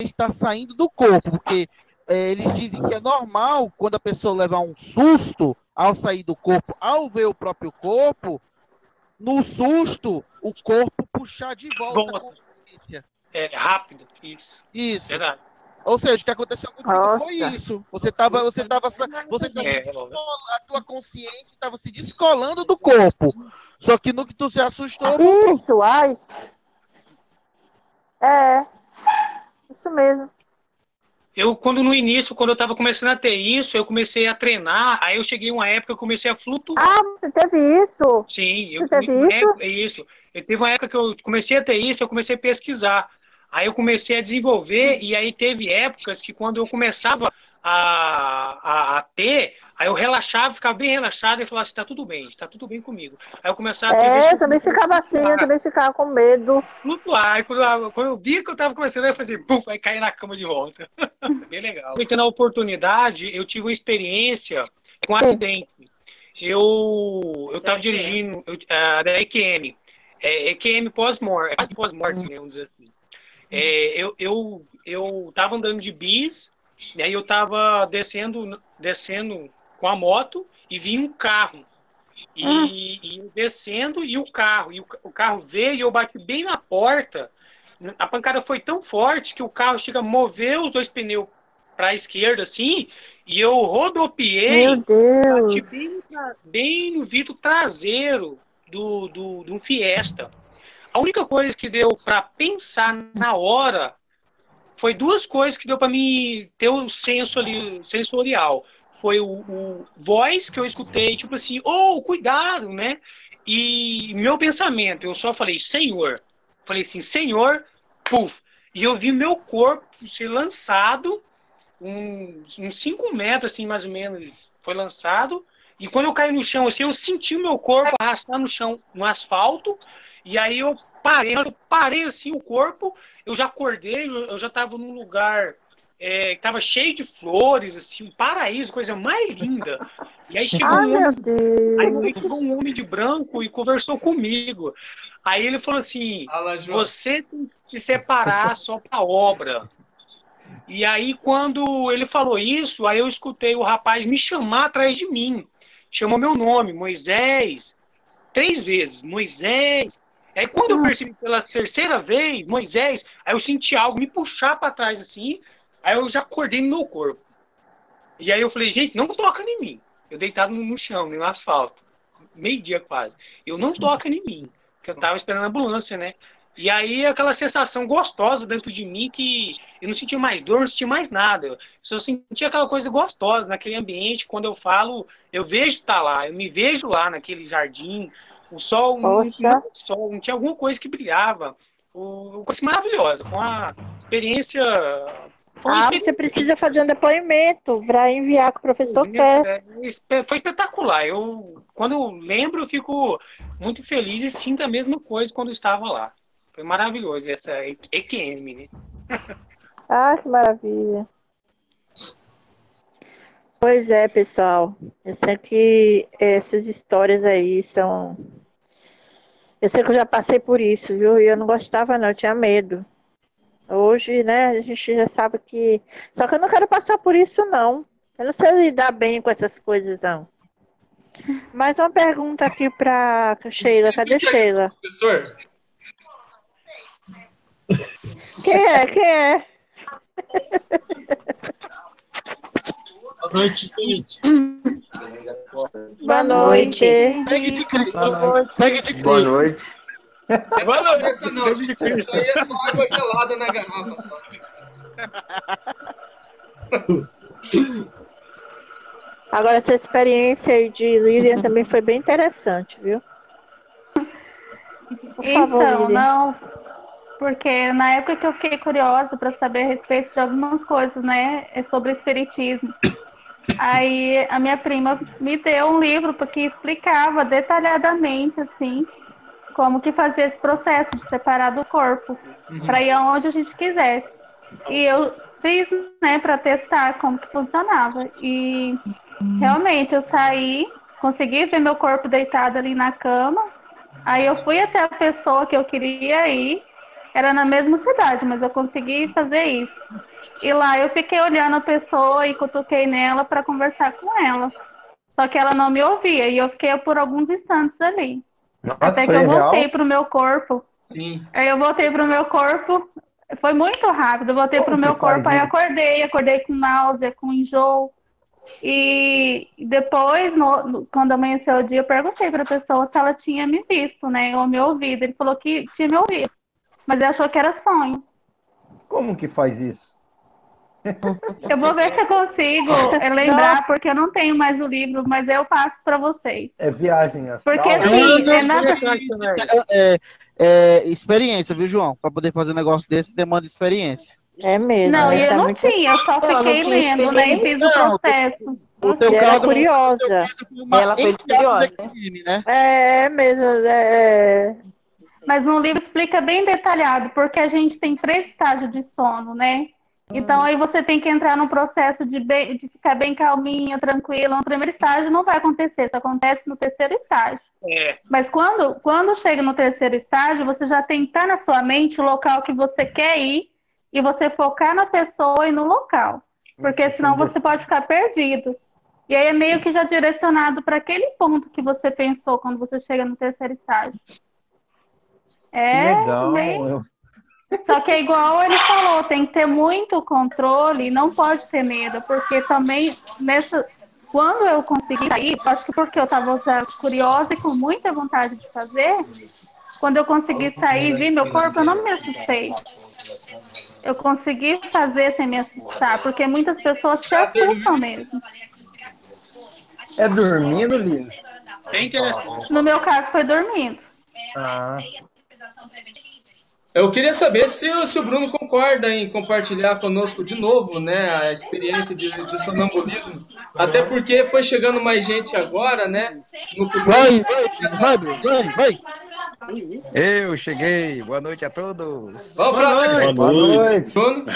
está saindo do corpo, porque eles dizem que é normal quando a pessoa levar um susto ao sair do corpo, ao ver o próprio corpo, no susto, o corpo puxar de volta a consciência. É rápido, isso. Isso. Verdade. Ou seja, o que aconteceu comigo foi isso. A tua consciência estava se descolando do corpo. Só que no que tu se assustou... Isso, ai. É. Isso mesmo. No início, quando eu estava começando a ter isso, eu comecei a treinar, aí eu cheguei uma época que eu comecei a flutuar. Ah, você teve isso? Sim, você teve isso? É isso. Eu teve uma época que eu comecei a ter isso, eu comecei a pesquisar. Aí eu comecei a desenvolver, e aí teve épocas que quando eu começava a ter, aí eu relaxava, ficava bem relaxado e falava assim, tá tudo bem comigo. Aí eu começava a ter... eu também ficava assim, eu também ficava com medo. Flutuar. Aí quando eu vi que eu tava começando, eu fazia, puf, aí cair na cama de volta. Bem legal. Tendo a oportunidade, eu tive uma experiência com um acidente. Eu tava dirigindo da EQM. EQM pós-morte, né, vamos dizer assim. Eu tava andando de bis, e aí eu tava descendo com a moto e vinha um carro. E eu descendo e o carro veio e eu bati bem na porta. A pancada foi tão forte que o carro chega a mover os dois pneus para a esquerda, assim, e eu rodopiei, bati bem no vidro traseiro do um Fiesta. A única coisa que deu para pensar na hora foi duas coisas que deu para mim ter o senso ali, sensorial. Foi o voz que eu escutei, tipo assim, cuidado, né? E meu pensamento, eu só falei, Senhor. Falei assim, Senhor, puf. E eu vi meu corpo ser lançado, uns 5 metros, assim, mais ou menos, foi lançado. E quando eu caí no chão, assim, eu senti o meu corpo arrastar no chão, no asfalto. E aí eu parei assim o corpo, eu já acordei, eu já estava num lugar que estava cheio de flores, assim, um paraíso, coisa mais linda. E aí chegou um homem de branco e conversou comigo. Aí ele falou assim, você tem que se separar só para obra. E aí quando ele falou isso, aí eu escutei o rapaz me chamar atrás de mim. Chamou meu nome, Moisés, 3 vezes, Moisés. Aí quando eu percebi pela terceira vez, Moisés, aí eu senti algo me puxar para trás assim, aí eu já acordei no meu corpo. E aí eu falei, gente, não toca em mim. Eu deitado no chão, no asfalto, 12:30 quase. Eu não toca em mim, porque eu tava esperando a ambulância, né? E aí aquela sensação gostosa dentro de mim que eu não sentia mais dor, não sentia mais nada. Eu só sentia aquela coisa gostosa naquele ambiente. Quando eu falo, eu vejo estar lá, eu me vejo lá naquele jardim. O sol, não tinha sol, não tinha alguma coisa que brilhava. Coisa maravilhosa. Foi uma experiência. Você precisa fazer um depoimento para enviar que o professor quer. Foi espetacular. Quando eu lembro, eu fico muito feliz e sinto a mesma coisa quando estava lá. Foi maravilhoso essa EQM, né? Que maravilha. Pois é, pessoal. Eu sei que essas histórias aí são... Eu sei que eu já passei por isso, viu? E eu não gostava, não. Eu tinha medo. Hoje, né, a gente já sabe que... Só que eu não quero passar por isso, não. Eu não sei lidar bem com essas coisas, não. Mais uma pergunta aqui para Sheila. Cadê Sheila? Professor? Quem é? Boa noite, gente. Boa noite. Segue de Cristo. Boa noite. Boa noite. Isso aí é só água gelada na garrafa. Só. Agora, essa experiência aí de Lilian também foi bem interessante, viu? Por favor, então, Lilian. não, porque na época que eu fiquei curiosa para saber a respeito de algumas coisas, né, sobre espiritismo, aí a minha prima me deu um livro que explicava detalhadamente, assim, como que fazia esse processo de separar do corpo, para ir aonde a gente quisesse. E eu fiz, né, para testar como que funcionava. E realmente eu saí, consegui ver meu corpo deitado ali na cama. Aí eu fui até a pessoa que eu queria ir Era na mesma cidade, mas eu consegui fazer isso. E lá eu fiquei olhando a pessoa e cutuquei nela para conversar com ela. Só que ela não me ouvia e eu fiquei por alguns instantes ali. Nossa, até que foi eu voltei real? pro meu corpo. Sim. Aí eu voltei pro meu corpo. Foi muito rápido. Eu voltei pro Como meu que faz corpo, aí isso? acordei com náusea, com enjoo. E depois, quando amanheceu o dia, eu perguntei para a pessoa se ela tinha me visto, né? Ou me ouvido. Ele falou que tinha me ouvido, mas ele achou que era sonho. Como que faz isso? Eu vou ver se eu consigo lembrar, porque eu não tenho mais o livro, mas eu passo para vocês. É viagem astral? Porque assim, experiência, viu, João? Para poder fazer um negócio desse, demanda experiência. É mesmo. Não, e eu tá não muito... tinha, eu só fiquei lendo, né? E fiz o processo. O teu Ela é caso, curiosa. Ela foi curiosa, né? É mesmo. Mas no livro explica bem detalhado, porque a gente tem 3 estágios de sono, né? Então aí você tem que entrar num processo de ficar bem calminha, tranquila. No primeiro estágio não vai acontecer, isso acontece no terceiro estágio. Mas quando chega no terceiro estágio, você já tem que estar na sua mente o local que você quer ir e você focar na pessoa e no local. Porque senão você pode ficar perdido. E aí é meio que já direcionado para aquele ponto que você pensou quando você chega no terceiro estágio. Legal. Só que é igual ele falou, tem que ter muito controle e não pode ter medo, porque também quando eu consegui sair, acho que porque eu estava curiosa e com muita vontade de fazer, quando eu consegui sair e vi meu corpo, eu não me assustei. Eu consegui fazer sem me assustar, porque muitas pessoas se assustam mesmo. É dormindo, Lívia? Bem interessante. No meu caso, foi dormindo. Eu queria saber se o Bruno concorda em compartilhar conosco de novo, né, a experiência de sonambulismo. Até porque foi chegando mais gente agora, né? Vai. Eu cheguei. Boa noite a todos. Vamos falar. Boa noite. Bruno,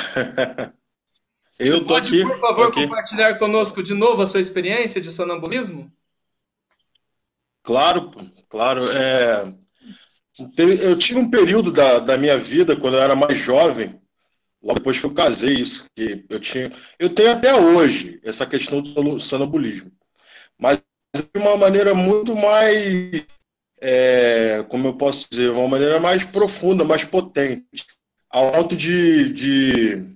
Eu tô pode, aqui. por favor, aqui. compartilhar conosco de novo a sua experiência de sonambulismo? Claro, claro. Eu tive um período da minha vida, quando eu era mais jovem, logo depois que eu casei, isso que eu tenho até hoje essa questão do sonambulismo, mas de uma maneira muito mais, como eu posso dizer, uma maneira mais profunda, mais potente, ao ponto de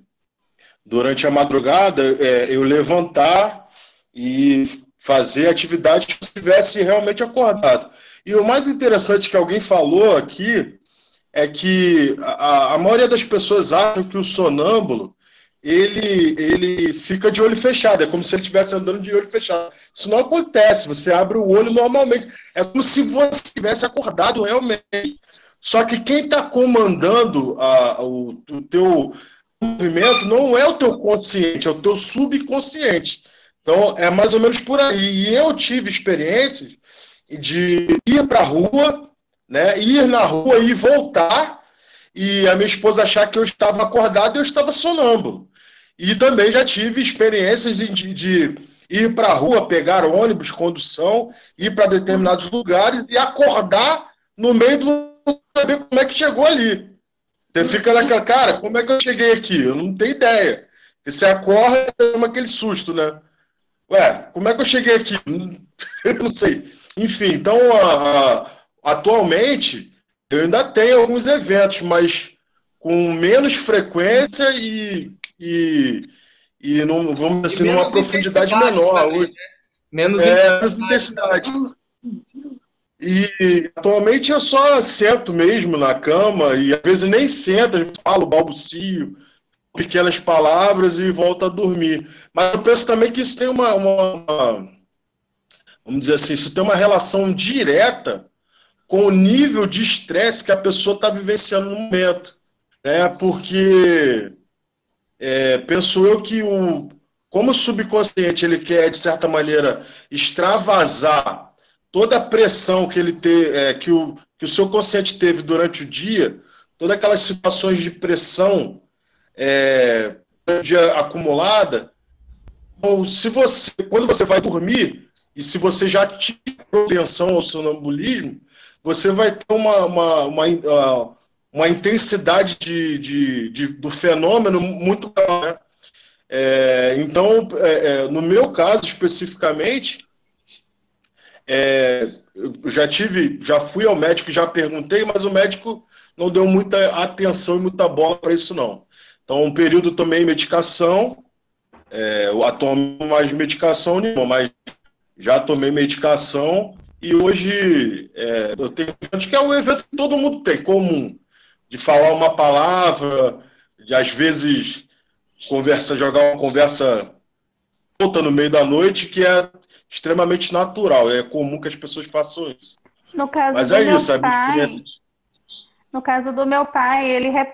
durante a madrugada eu levantar e fazer atividade que eu estivesse realmente acordado. E o mais interessante que alguém falou aqui é que a maioria das pessoas acham que o sonâmbulo ele fica de olho fechado, é como se ele estivesse andando de olho fechado. Isso não acontece, você abre o olho normalmente, é como se você estivesse acordado realmente. Só que quem está comandando o teu movimento não é o teu consciente, é o teu subconsciente. Então é mais ou menos por aí. E eu tive experiências de ir para a rua, né, ir na rua e voltar, e a minha esposa achar que eu estava acordado e eu estava sonâmbulo. E também já tive experiências de ir para a rua, pegar ônibus, condução, ir para determinados lugares e acordar no meio do saber como é que chegou ali. Você fica naquela, cara, como é que eu cheguei aqui? Eu não tenho ideia. Você acorda e toma aquele susto, né? Ué, como é que eu cheguei aqui? Eu não sei. Enfim, então, atualmente, eu ainda tenho alguns eventos, mas com menos frequência e não, vamos dizer assim, numa profundidade menor. Também, né? Menos intensidade. E atualmente eu só sento mesmo na cama e às vezes nem sento, falo, balbucio, pequenas palavras e volto a dormir. Mas eu penso também que isso tem vamos dizer assim, isso tem uma relação direta com o nível de estresse que a pessoa está vivenciando no momento. Né? Porque penso eu que como o subconsciente ele quer, de certa maneira, extravasar toda a pressão que ele que o seu consciente teve durante o dia, todas aquelas situações de pressão acumulada, então, quando você vai dormir, e se você já tinha propensão ao sonambulismo, você vai ter uma intensidade do fenômeno muito maior, né? Então, no meu caso especificamente, eu já fui ao médico, já perguntei, mas o médico não deu muita atenção e muita bola para isso, não. Então, um período tomei medicação, eu atomo mais medicação nenhuma, mas já tomei medicação e hoje eu tenho, acho que é um evento que todo mundo tem, comum, de falar uma palavra, de às vezes jogar uma conversa solta no meio da noite, que é extremamente natural, é comum que as pessoas façam isso. No caso Mas do é meu isso, pai, no caso do meu pai,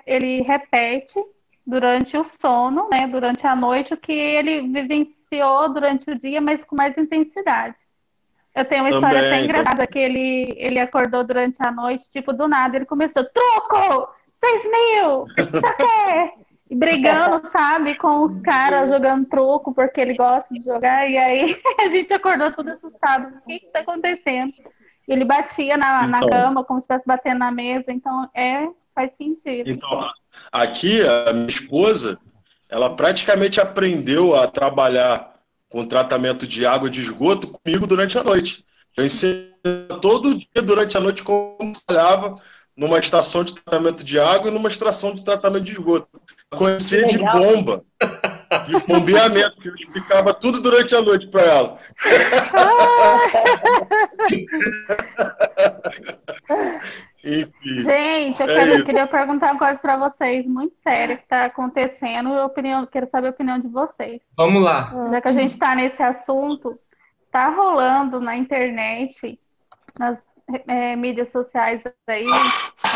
ele repete durante o sono, né, durante a noite, o que ele vivenciou durante o dia, mas com mais intensidade. Eu tenho uma história até engraçada, que ele acordou durante a noite, tipo, do nada, ele começou, truco! 6.000! Pra quê? E brigando, sabe, com os caras, jogando truco, porque ele gosta de jogar, e aí a gente acordou tudo assustado. O que tá acontecendo? Ele batia na cama, como se estivesse batendo na mesa, então faz sentido. Então, aqui, a minha esposa, ela praticamente aprendeu a trabalhar com tratamento de água de esgoto comigo durante a noite. Eu ensinei todo dia durante a noite como trabalhava numa estação de tratamento de água e numa estação de tratamento de esgoto. Eu conhecia de bomba, de bombeamento, que eu explicava tudo durante a noite para ela. Enfim, gente, eu queria perguntar uma coisa para vocês, muito séria, que está acontecendo, quero saber a opinião de vocês. Vamos lá. Já que a gente está nesse assunto, tá rolando na internet, nas mídias sociais aí,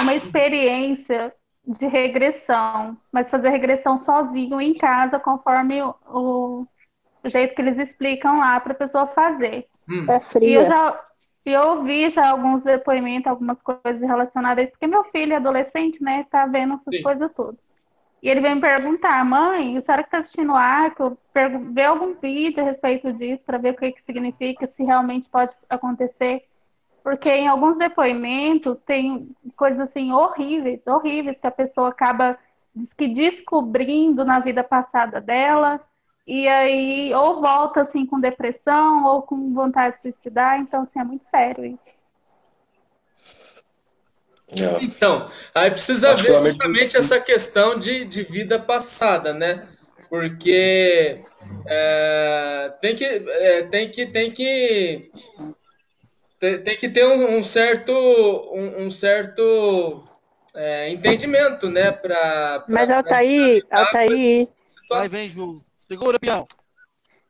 uma experiência de regressão, mas fazer regressão sozinho em casa, conforme o jeito que eles explicam lá para a pessoa fazer. É fria. E eu ouvi já alguns depoimentos, algumas coisas relacionadas a isso, porque meu filho é adolescente, né, tá vendo essas coisas todas. E ele veio me perguntar, mãe, a senhora que está assistindo o Arco, vê algum vídeo a respeito disso, para ver o que significa, se realmente pode acontecer. Porque em alguns depoimentos tem coisas assim horríveis que a pessoa acaba descobrindo na vida passada dela, e aí ou volta assim com depressão ou com vontade de suicidar, então assim, é muito sério isso. Então, aí precisa ver justamente essa questão de vida passada, né? Porque tem que ter um certo entendimento, né? Mas Altair, vai, vem, Ju. Segura, peão.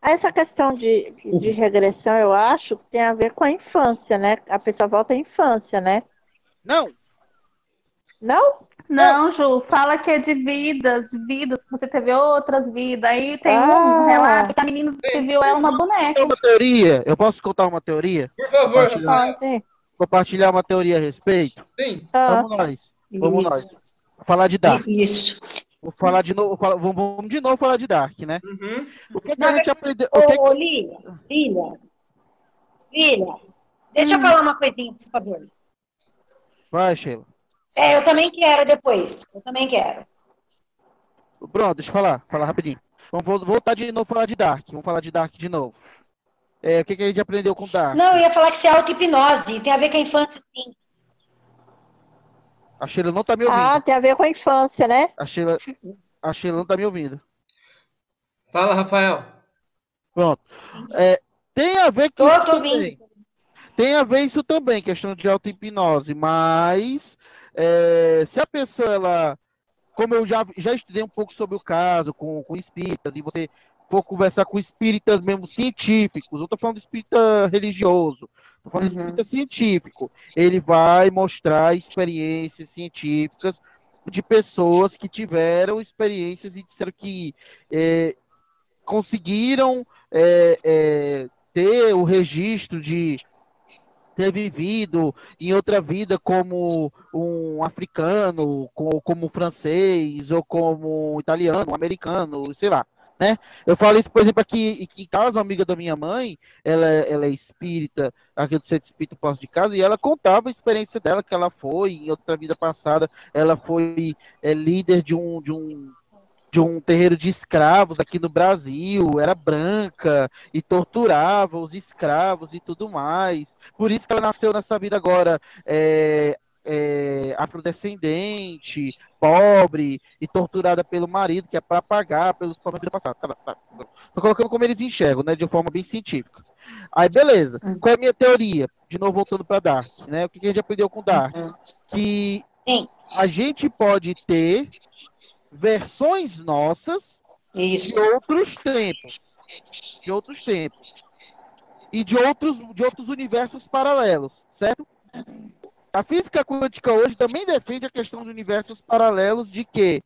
Essa questão de regressão, eu acho que tem a ver com a infância, né? A pessoa volta à infância, né? Não. Não? Não, Ju, fala que é de vidas, que você teve outras vidas. Aí tem um relato que a menina viu ela uma boneca. Uma teoria, eu posso contar uma teoria? Por favor, compartilhar uma teoria a respeito? Sim. Vamos nós. Vou falar de Dark. Isso. Vou falar de novo, vamos de novo falar de Dark, né? Uhum. O que a gente aprendeu? Filha, deixa eu falar uma coisinha, por favor. Vai, Sheila. Eu também quero depois. Eu também quero. Pronto, deixa eu falar rapidinho. Vamos voltar de novo falar de Dark. Vamos falar de Dark de novo. O que a gente aprendeu com Dark? Não, eu ia falar que isso é auto-hipnose. Tem a ver com a infância, sim. A Sheila não tá me ouvindo. Ah, tem a ver com a infância, né? A Sheila não tá me ouvindo. Fala, Rafael. Pronto. Tem a ver com isso também. Tem a ver isso também, questão de auto-hipnose, mas se a pessoa, ela, como eu já estudei um pouco sobre o caso com espíritas, e você for conversar com espíritas mesmo científicos, eu tô falando de espírita religioso, tô falando de espírita científico, ele vai mostrar experiências científicas de pessoas que tiveram experiências e disseram que conseguiram ter o registro de ter vivido em outra vida como um africano, como um francês, ou como um italiano, um americano, sei lá. né? Eu falo isso, por exemplo, aqui em casa, uma amiga da minha mãe, ela é espírita, aqui do Centro Espírita Poço de Casa, e ela contava a experiência dela, que ela foi, em outra vida passada, ela foi líder de um terreiro de escravos aqui no Brasil, era branca e torturava os escravos e tudo mais. Por isso que ela nasceu nessa vida agora afrodescendente, pobre e torturada pelo marido, que é para pagar pelos problemas da passada. Tô colocando como eles enxergam, né, de uma forma bem científica. Aí, beleza. Qual é a minha teoria? De novo, voltando para Dark, né? O que a gente aprendeu com Dark? Que a gente pode ter versões nossas de outros tempos. De outros tempos. E de outros universos paralelos, certo? A física quântica hoje também defende a questão de universos paralelos, de que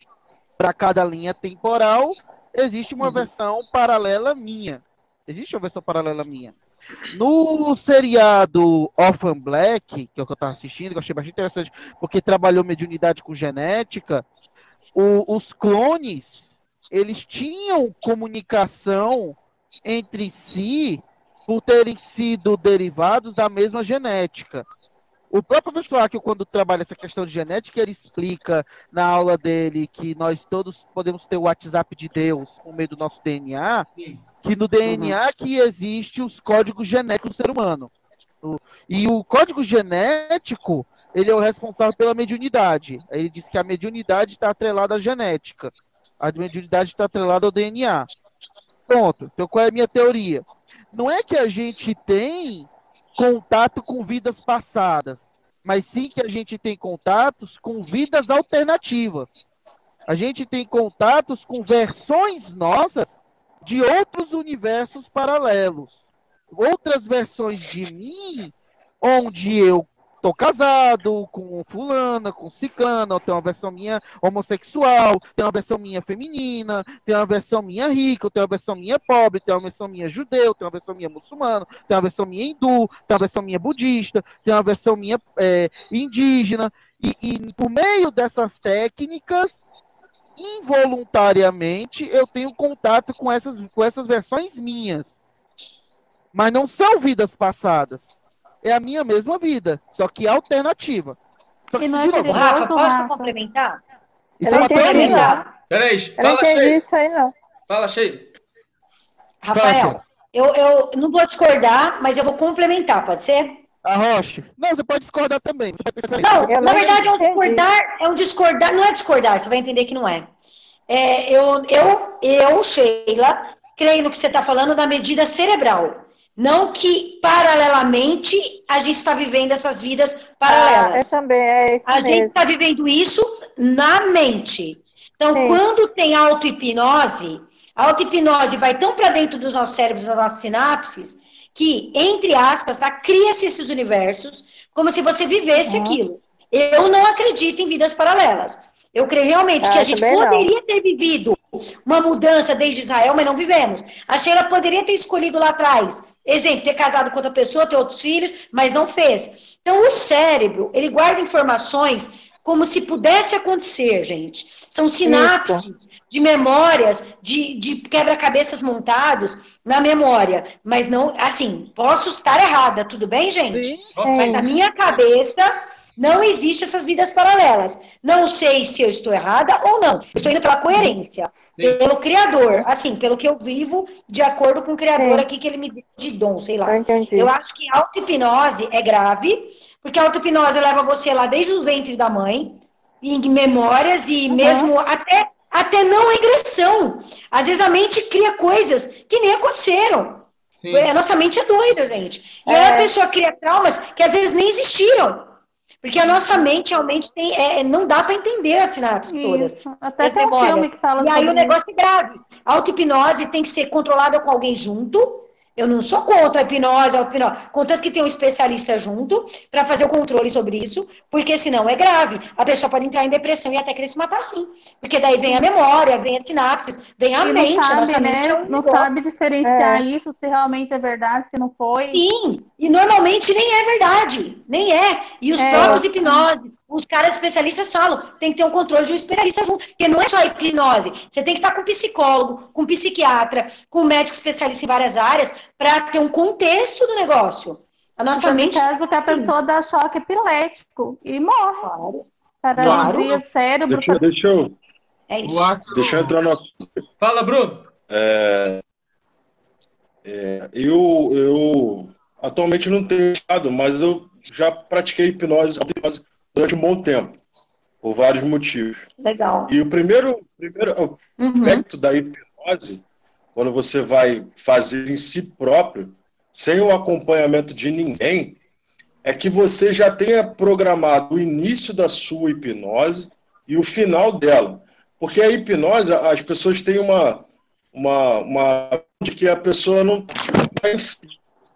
para cada linha temporal existe uma versão paralela minha. Existe uma versão paralela minha. No seriado Orphan Black, que é o que eu estava assistindo, que eu achei bastante interessante, porque trabalhou mediunidade com genética, os clones, eles tinham comunicação entre si por terem sido derivados da mesma genética. O próprio professor Akio, quando trabalha essa questão de genética, ele explica na aula dele que nós todos podemos ter o WhatsApp de Deus por meio do nosso DNA, que no DNA que existe os códigos genéticos do ser humano. E o código genético, ele é o responsável pela mediunidade. Ele diz que a mediunidade está atrelada à genética. A mediunidade está atrelada ao DNA. Pronto. Então, qual é a minha teoria? Não é que a gente tem contato com vidas passadas, mas sim que a gente tem contatos com vidas alternativas. A gente tem contatos com versões nossas de outros universos paralelos. Outras versões de mim, onde eu tô casado com fulana, com ciclana, tem uma versão minha homossexual, tem uma versão minha feminina, tem uma versão minha rica, tem uma versão minha pobre, tem uma versão minha judeu, tem uma versão minha muçulmano, tem uma versão minha hindu, tem uma versão minha budista, tem uma versão minha indígena, e por meio dessas técnicas, involuntariamente, eu tenho contato com essas versões minhas. Mas não são vidas passadas. É a minha mesma vida, só que alternativa. Só que, Rafa, posso complementar? Isso é uma teoria. Peraí, fala, Sheila. Isso aí não. Fala, Sheila. Rafael, eu não vou discordar, mas eu vou complementar, pode ser? Arrocha. Não, você pode discordar também. Não, na verdade é um discordar, não é discordar, você vai entender que não é. Eu, Sheila, creio no que você está falando da medida cerebral. Não que, paralelamente, a gente está vivendo essas vidas paralelas. Também, a gente está vivendo isso na mente. Então, quando tem auto-hipnose, a auto-hipnose vai tão para dentro dos nossos cérebros, das nossas sinapses, que, entre aspas, cria-se esses universos como se você vivesse aquilo. Eu não acredito em vidas paralelas. Eu creio realmente que a gente poderia ter vivido uma mudança desde Israel, mas não vivemos. A Sheila poderia ter escolhido lá atrás, exemplo, ter casado com outra pessoa, ter outros filhos, mas não fez. Então, o cérebro, ele guarda informações como se pudesse acontecer, gente. São sinapses de memórias, de quebra-cabeças montados na memória. Mas não, assim, posso estar errada, tudo bem, gente? Mas na minha cabeça não existe essas vidas paralelas. Não sei se eu estou errada ou não. Estou indo pela coerência. Pelo Criador, assim, pelo que eu vivo, de acordo com o Criador aqui, que ele me deu de dom, sei lá. Eu acho que a auto-hipnose é grave, porque a auto-hipnose leva você lá desde o ventre da mãe, em memórias, e mesmo até não regressão. Às vezes a mente cria coisas que nem aconteceram. A nossa mente é doida, gente. E aí a pessoa cria traumas que às vezes nem existiram. Porque a nossa mente realmente não dá para entender as sinapses todas. Até tem um filme que fala sobre isso. E aí o negócio é grave. A auto-hipnose tem que ser controlada com alguém junto. Eu não sou contra a hipnose, contanto que tem um especialista junto para fazer o controle sobre isso, porque senão é grave. A pessoa pode entrar em depressão e até querer se matar assim. Porque daí vem a memória, vem as sinapses, vem a mente. Não sabe, a nossa mente não sabe diferenciar isso, se realmente é verdade, se não foi. Sim, e normalmente nem é verdade. Nem é. E os próprios hipnose, os caras especialistas falam, tem que ter um controle de um especialista junto, porque não é só a hipnose, você tem que estar com psicólogo, com psiquiatra, com médico especialista em várias áreas, para ter um contexto do negócio. A nossa mente... caso que a pessoa dá choque epilético e morre. Paralisia do cérebro. Deixa eu... É isso. Deixa eu entrar no assunto. Fala, Bruno. Eu atualmente não tenho estado, mas eu já pratiquei hipnose durante um bom tempo, por vários motivos. Legal. E o primeiro aspecto da hipnose, quando você vai fazer em si próprio, sem o acompanhamento de ninguém, é que você já tenha programado o início da sua hipnose e o final dela. Porque a hipnose, as pessoas têm uma de que a pessoa não tem,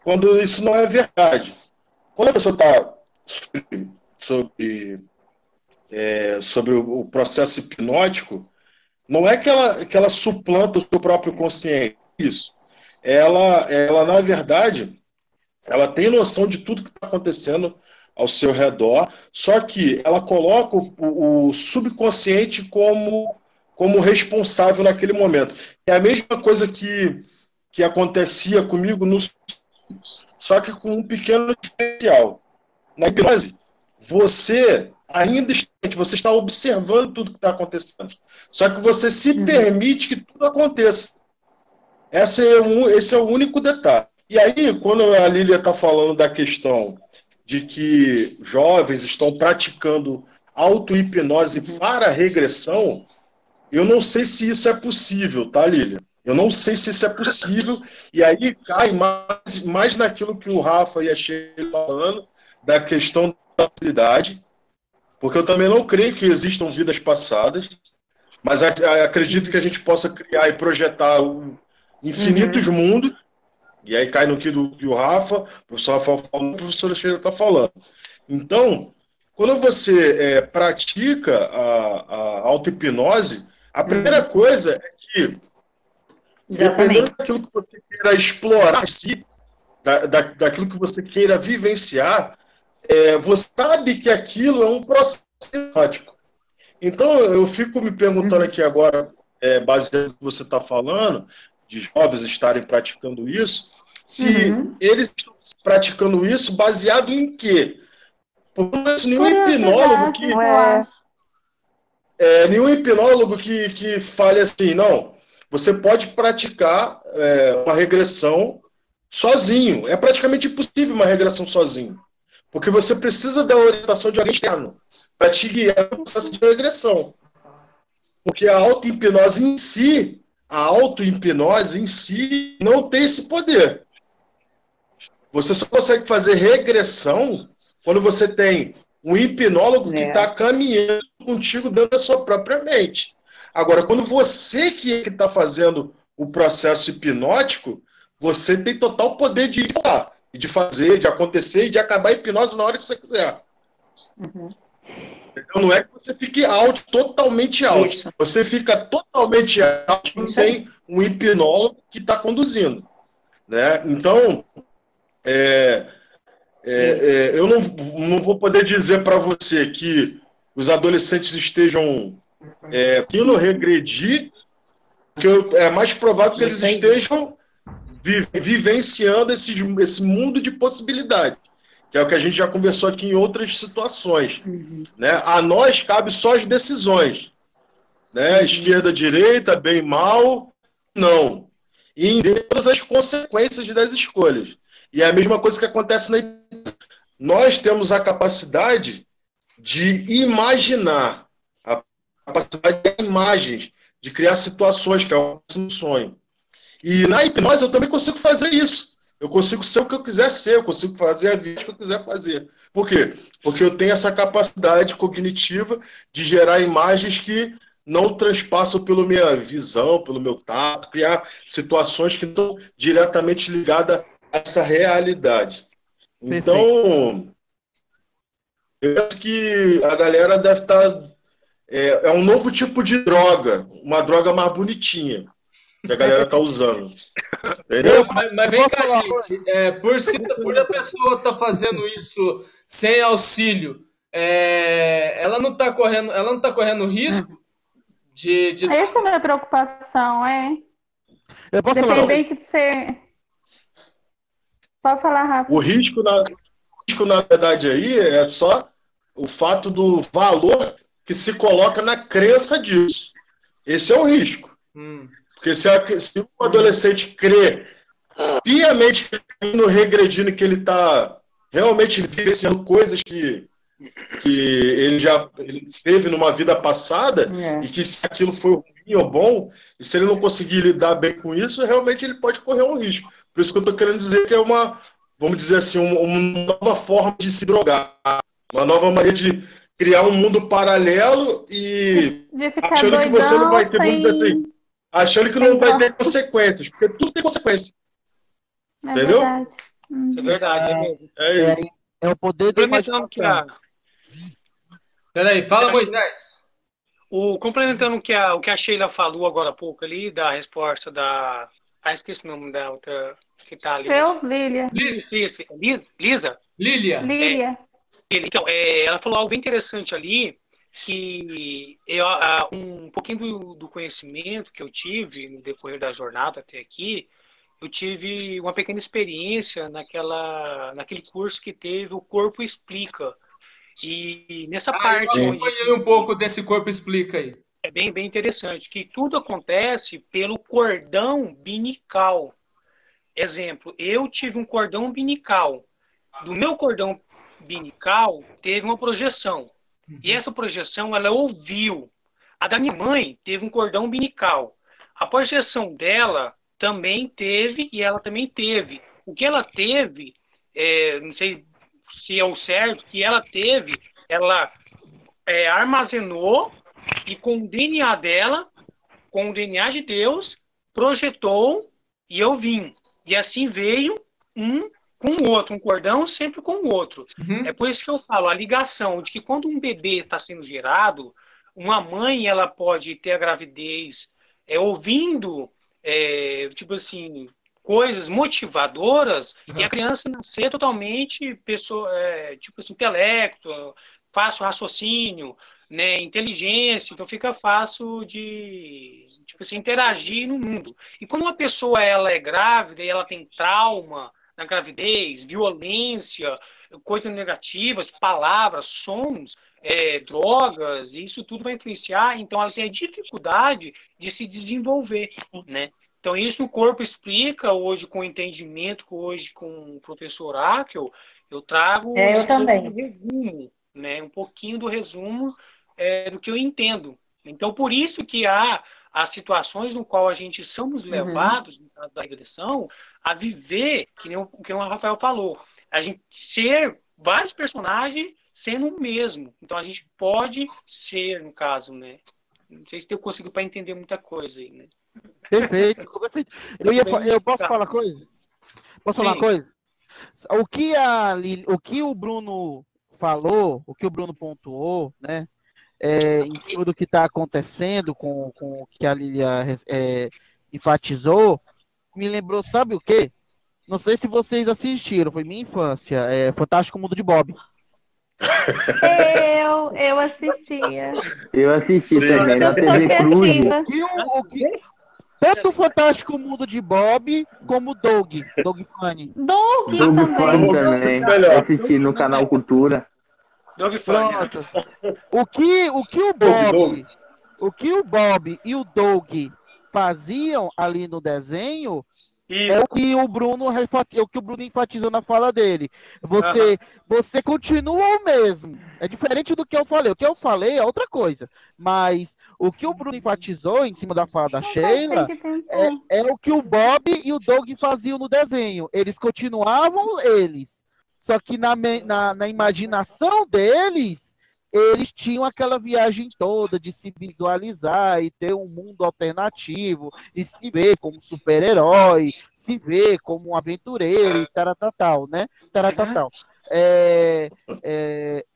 quando isso não é verdade. Quando a pessoa está sobre o processo hipnótico, não é que ela suplanta o seu próprio consciente. Isso. Ela, na verdade, ela tem noção de tudo que está acontecendo ao seu redor, só que ela coloca o subconsciente como responsável naquele momento. É a mesma coisa que acontecia comigo só que com um pequeno diferencial. Na hipnose, você está observando tudo que está acontecendo. Só que você se permite que tudo aconteça. Esse é o único detalhe. E aí, quando a Lília está falando da questão de que jovens estão praticando auto-hipnose para regressão, eu não sei se isso é possível, tá, Lília? Eu não sei se isso é possível, e aí cai mais naquilo que o Rafa e a Sheila falando, da questão da habilidade, porque eu também não creio que existam vidas passadas, mas acredito que a gente possa criar e projetar infinitos mundos, e aí cai no que o Rafa, o professor Rafael falou, a professora Sheila está falando. Então, quando você pratica a auto-hipnose, a primeira coisa é que, dependendo daquilo que você queira explorar, daquilo que você queira vivenciar, você sabe que aquilo é um processo hipnótico. Então, eu fico me perguntando aqui agora, baseado no que você está falando, de jovens estarem praticando isso, se eles estão praticando isso baseado em quê? Porque não é nenhum hipnólogo que fale assim, não, você pode praticar uma regressão sozinho. É praticamente impossível uma regressão sozinho. Porque você precisa da orientação de alguém externo para te guiar no processo de regressão. Porque a auto-hipnose em si não tem esse poder. Você só consegue fazer regressão quando você tem um hipnólogo que está caminhando contigo dentro da sua própria mente. Agora, quando você que está fazendo o processo hipnótico, você tem total poder de ir lá, de fazer, de acontecer e de acabar a hipnose na hora que você quiser. Então, não é que você fique totalmente out. Isso. Você fica totalmente out quando tem um hipnólogo que está conduzindo. Né? Então, eu não vou poder dizer para você que os adolescentes estejam querendo regredir, porque é mais provável que eles estejam vivenciando esse mundo de possibilidades, que é o que a gente já conversou aqui em outras situações. Né? A nós cabe só as decisões. Né? Esquerda, direita, bem, mal, não. E em todas as consequências das escolhas. E é a mesma coisa que acontece na hipnose. Nós temos a capacidade de imaginar, a capacidade de imagens, de criar situações, que é um sonho. E na hipnose eu também consigo fazer isso. Eu consigo ser o que eu quiser ser, eu consigo fazer a vida que eu quiser fazer. Por quê? Porque eu tenho essa capacidade cognitiva de gerar imagens que não transpassam pela minha visão, pelo meu tato, criar situações que estão diretamente ligadas a essa realidade. Então, eu acho que a galera deve estar... É um novo tipo de droga, uma droga mais bonitinha que a galera tá usando. Entendeu? Mas vem cá, gente. Por a pessoa estar fazendo isso sem auxílio, ela não tá correndo risco de... Essa é a minha preocupação, Eu posso falar? Independente de ser... Pode falar, Rafa. O risco, na verdade, aí é só o fato do valor que se coloca na crença disso. Esse é o risco. Porque se um adolescente crê piamente no regredindo que ele está realmente vivenciando coisas que ele teve numa vida passada, e que se aquilo foi ruim ou bom, e se ele não conseguir lidar bem com isso, realmente ele pode correr um risco. Por isso que eu estou querendo dizer que é vamos dizer assim, uma nova forma de se drogar, uma nova maneira de criar um mundo paralelo e achando que você não vai ter, vamos dizer assim, achando que não vai ter consequências, porque tudo tem consequência. Entendeu? Verdade. Isso é verdade. É o poder do imaginação. Peraí, fala, Moisés. Complementando o que a Sheila falou agora há pouco ali, da resposta da... esqueci o nome da outra que tá ali. Lilia. Lisa? Lilia. Então, ela falou algo bem interessante ali, que um pouquinho do conhecimento que eu tive no decorrer da jornada até aqui, eu tive uma pequena experiência naquele curso que teve o Corpo Explica. E nessa parte... Eu acompanhei um pouco desse Corpo Explica aí. É bem interessante, que tudo acontece pelo cordão umbilical. Exemplo, eu tive um cordão umbilical. Do meu cordão umbilical teve uma projeção. E essa projeção, ela ouviu. A da minha mãe teve um cordão umbilical. A projeção dela também teve, e ela também teve. O que ela teve, não sei se é o certo, que ela teve, ela armazenou e com o DNA dela, com o DNA de Deus, projetou e eu vim. E assim veio um com o outro, um cordão sempre com o outro. É por isso que eu falo, a ligação de que quando um bebê está sendo gerado, uma mãe ela pode ter a gravidez ouvindo, tipo assim, coisas motivadoras, e a criança nascer totalmente tipo assim, intelecto, fácil raciocínio, né, inteligência, então fica fácil de tipo assim, interagir no mundo. E quando uma pessoa ela é grávida e ela tem trauma na gravidez, violência, coisas negativas, palavras, sons, drogas, isso tudo vai influenciar, então ela tem a dificuldade de se desenvolver, né? Então isso o Corpo Explica, hoje com o entendimento, hoje com o professor Akel, eu trago eu também. resumo, né? Um pouquinho do resumo do que eu entendo. Então por isso que há as situações no qual a gente somos levados, no caso da regressão, a viver, que nem o Rafael falou, a gente ser vários personagens sendo o mesmo. Então a gente pode ser, no caso, né? Não sei se eu consigo para entender muita coisa aí, né? Perfeito. Eu posso falar uma coisa? Posso falar uma coisa? O que o Bruno falou, o que o Bruno pontuou, né? Em cima do que está acontecendo com o que a Lilia enfatizou, me lembrou, sabe o quê? Não sei se vocês assistiram, foi minha infância, Fantástico Mundo de Bob. Eu assistia. Eu assisti também na TV Cruz. Tanto o Fantástico Mundo de Bob, como o Doug Funny. Doug também. Eu assisti no canal Cultura. Pronto. O que o Bob e o Doug faziam ali no desenho é o que o Bruno enfatizou na fala dele. Você continua o mesmo. É diferente do que eu falei. O que eu falei é outra coisa. Mas o que o Bruno enfatizou em cima da fala da Sheila é o que o Bob e o Doug faziam no desenho. Eles continuavam eles. Só que na imaginação deles, eles tinham aquela viagem toda de se visualizar e ter um mundo alternativo, e se ver como super-herói, se ver como um aventureiro e taratatau, né? Taratatau.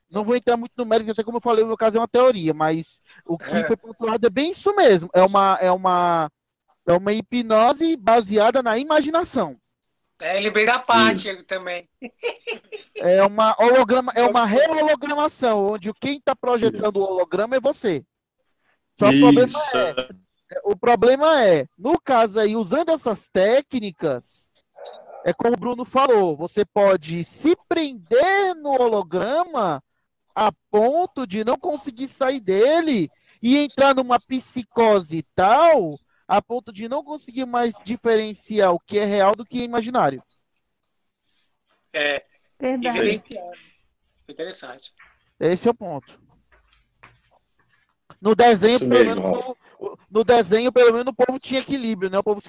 Não vou entrar muito no mérito, até como eu falei, no meu caso é uma teoria, mas o que foi pontuado é bem isso mesmo. É uma hipnose baseada na imaginação. Lembrei da parte também. É uma holograma, é uma rehologramação, onde quem está projetando o holograma é você. Só o problema é, no caso aí, usando essas técnicas, é como o Bruno falou, você pode se prender no holograma a ponto de não conseguir sair dele e entrar numa psicose tal, a ponto de não conseguir mais diferenciar o que é real do que é imaginário. Verdade. Interessante. Esse é o ponto. No desenho, pelo menos, o povo tinha equilíbrio, né? O povo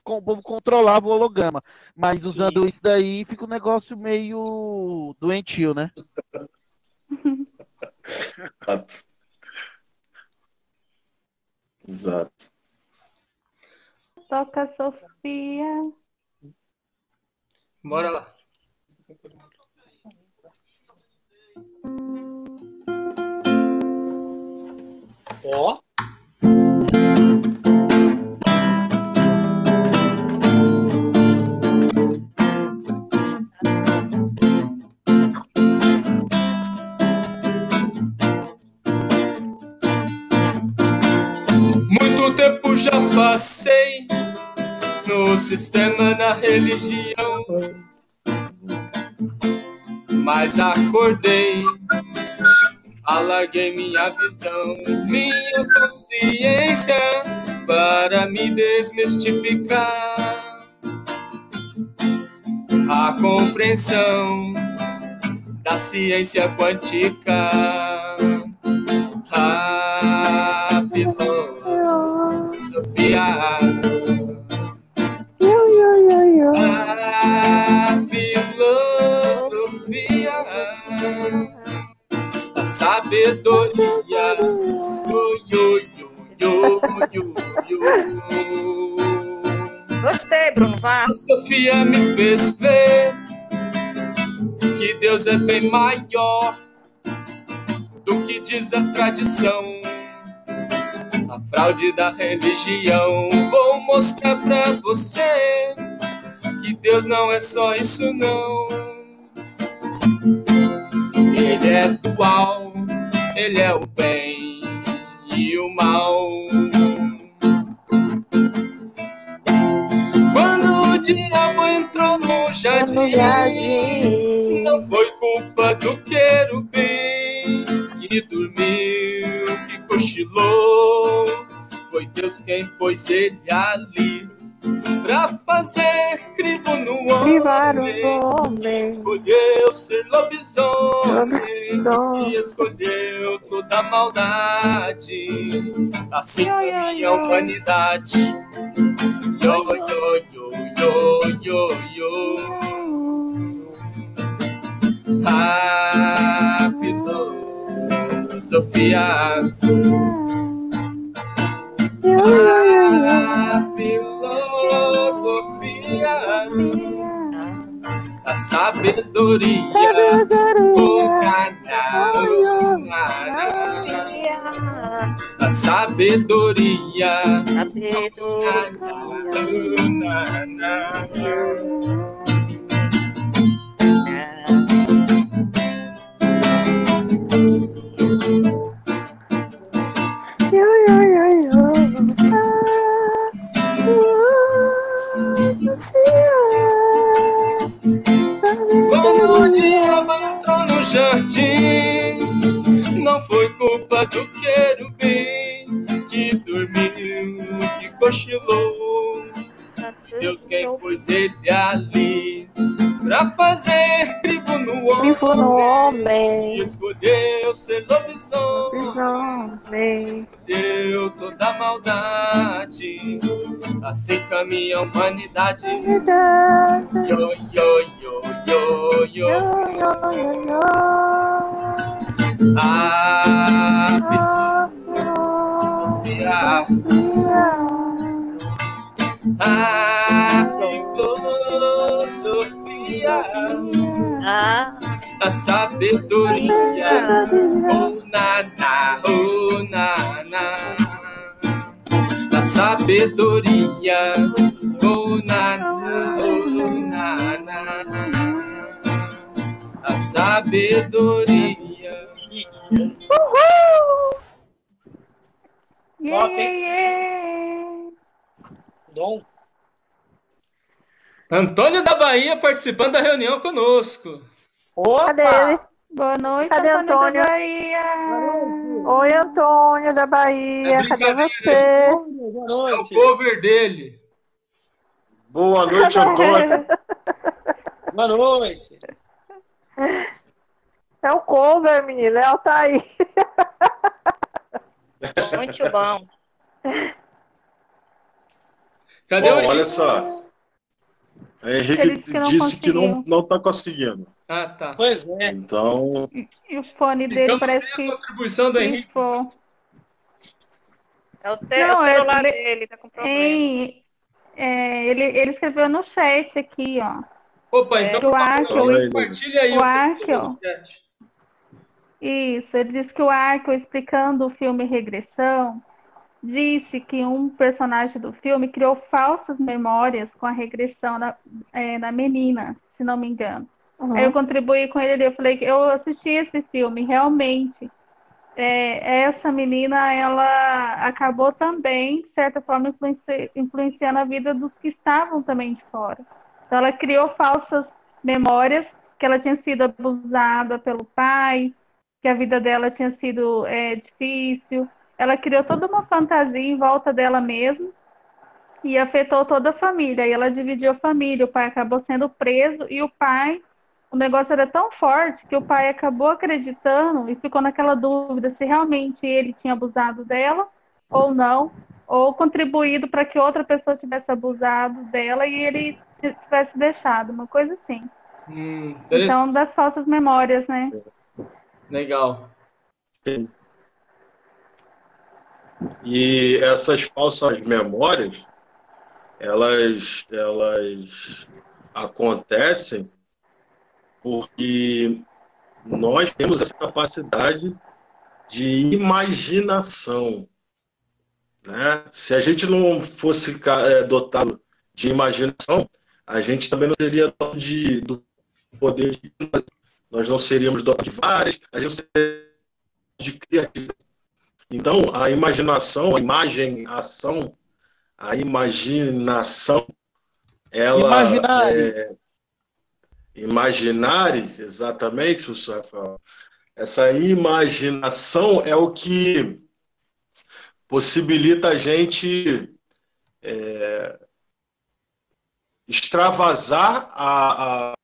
controlava o holograma. Mas usando isso daí, fica um negócio meio doentio, né? Exato. Toca, Sofia. Bora lá. Ó. Muito tempo já passei no sistema, na religião, mas acordei, alarguei minha visão, minha consciência para me desmistificar a compreensão da ciência quântica. A filosofia, a sabedoria, Gostei, Bruno, vá. A Sofia me fez ver que Deus é bem maior do que diz a tradição, a fraude da religião. Vou mostrar pra você que Deus não é só isso, não. Ele é dual, ele é o bem e o mal. Quando o diabo entrou no jardim, não foi culpa do querubim que dormiu, que cochilou. Foi Deus quem pôs ele ali pra fazer crivo no homem. Escolheu ser lobisomem e escolheu toda a maldade. Assim caminha a humanidade. Yo, yo, yo, yo, yo, yo. A filosofia, a filosofia, a sabedoria, a sabedoria, quando o diabo entrou no jardim, não foi culpa do querubim que dormiu, que cochilou. Deus quem pôs ele ali pra fazer crivo no homem. E escolheu ser lobisomem, escolheu toda a maldade. Assim caminha a humanidade. Yo, yo, yo, yo, yo, yo. A filosofia, a filosofia, a sabedoria, oh nana, oh nana, a sabedoria, oh nana, oh nana, a a sabedoria. Uhul! Top, Dom. Antônio da Bahia participando da reunião conosco. Cadê ele? Boa noite, Cadê Antônio? da Bahia. Oi, Antônio da Bahia. Cadê você? Boa É noite. o cover dele. Boa noite, Antônio. Boa noite. É o cover, menino. É o Altair. Muito bom. Cadê o Bom, Henrique? olha só. A Ele Henrique disse que não disse que não tá conseguindo. Ah, tá. Pois é. Então, E o fone dele Ficamos parece sem que a contribuição do Henrique. pifou. É o Não, celular ele- dele, tá com problema. Ele escreveu no chat aqui, ó. Opa, então Eu acho, fala aí, compartilha aí o o Arkel. no chat. Isso, ele disse que o Arkel, explicando o filme Regressão, disse que um personagem do filme criou falsas memórias com a regressão na menina, se não me engano. Aí eu contribuí com ele, eu falei que eu assisti esse filme, realmente. Essa menina, ela acabou também, de certa forma, influenciando a vida dos que estavam também de fora. Então, ela criou falsas memórias que ela tinha sido abusada pelo pai, que a vida dela tinha sido difícil. Ela criou toda uma fantasia em volta dela mesma e afetou toda a família. E ela dividiu a família. O pai acabou sendo preso e o negócio era tão forte que o pai acabou acreditando e ficou naquela dúvida se realmente ele tinha abusado dela ou não, ou contribuído para que outra pessoa tivesse abusado dela e ele tivesse deixado, uma coisa assim. Então, das falsas memórias, né? Legal. sim. E essas falsas memórias, elas acontecem porque nós temos essa capacidade de imaginação, né? Se a gente não fosse dotado de imaginação, a gente também não seria dotado do poder de... Nós não seríamos dotados de várias, a gente não seria de criatividade. Então, a imaginação, a imagem-ação, a imaginação, ela... Imaginare, exatamente, Rafael. Essa imaginação é o que possibilita a gente extravasar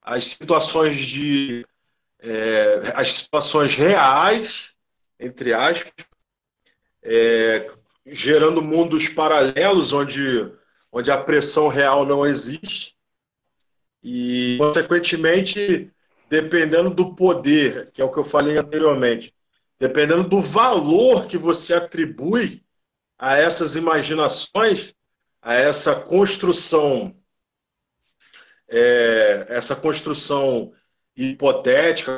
as situações as situações reais, entre aspas, gerando mundos paralelos onde a pressão real não existe. E, consequentemente, dependendo do poder, que é o que eu falei anteriormente, dependendo do valor que você atribui a essas imaginações, a essa construção hipotética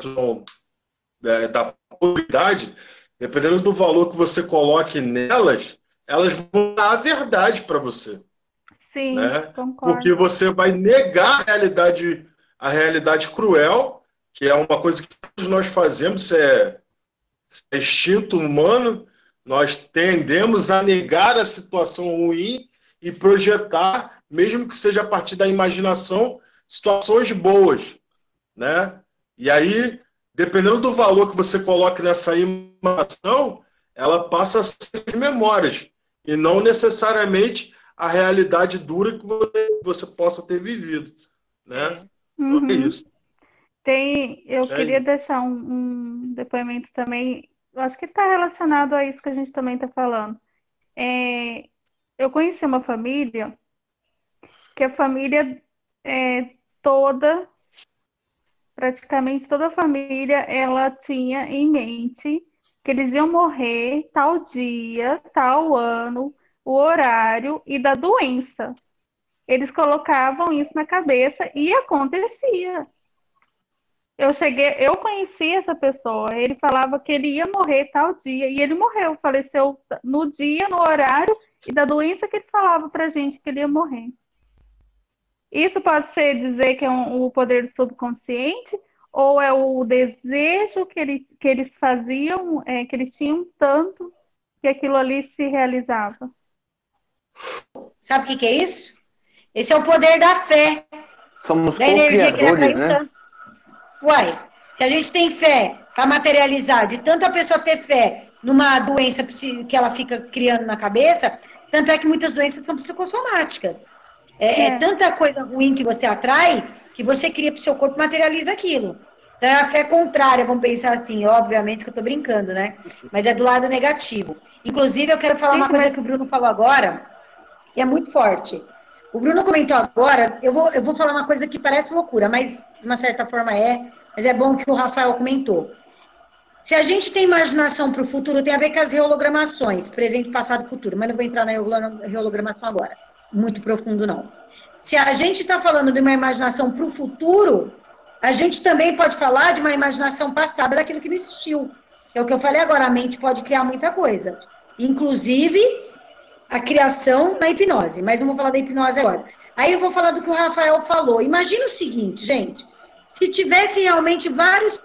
da possibilidade, dependendo do valor que você coloque nelas, elas vão dar a verdade para você. Sim, né? concordo. Porque você vai negar a realidade cruel, que é uma coisa que todos nós fazemos, isso é instinto humano. Nós tendemos a negar a situação ruim e projetar, mesmo que seja a partir da imaginação, situações boas, né? E aí, dependendo do valor que você coloque nessa imaginação, ela passa a ser memórias e não necessariamente a realidade dura que você possa ter vivido, né? Então, é isso. Eu queria deixar um depoimento também, eu acho que está relacionado a isso que a gente também está falando. Eu conheci uma família que a família toda, praticamente toda a família, ela tinha em mente que eles iam morrer tal dia, tal ano, o horário e da doença. Eles colocavam isso na cabeça e acontecia. Eu conheci essa pessoa, ele falava que ele ia morrer tal dia, e ele morreu, faleceu no dia, no horário, e da doença que ele falava pra gente que ele ia morrer. Isso pode ser dizer que é o poder do subconsciente, ou é o desejo que eles faziam, que eles tinham tanto que aquilo ali se realizava? Sabe o que é isso? Esse é o poder da fé. Somos da energia que ele co-criadores, atraiu né? tanto. Uai, se a gente tem fé para materializar, de tanto a pessoa ter fé numa doença que ela fica criando na cabeça, tanto é que muitas doenças são psicossomáticas. É tanta coisa ruim que você atrai, que você cria para o seu corpo e materializa aquilo. Então, é a fé contrária, vamos pensar assim, obviamente que eu estou brincando, né? Mas é do lado negativo. Inclusive, eu quero falar uma coisa que o Bruno falou agora, que é muito forte. O Bruno comentou agora, eu vou falar uma coisa que parece loucura, mas de uma certa forma mas é bom que o Rafael comentou. Se a gente tem imaginação para o futuro, tem a ver com as reologramações, presente, passado e futuro, mas não vou entrar na reologramação agora, muito profundo não. Se a gente está falando de uma imaginação para o futuro, a gente também pode falar de uma imaginação passada daquilo que não existiu, que é o que eu falei agora, a mente pode criar muita coisa, inclusive a criação na hipnose, mas não vou falar da hipnose agora. Aí eu vou falar do que o Rafael falou. Imagina o seguinte, gente, se tivesse realmente vários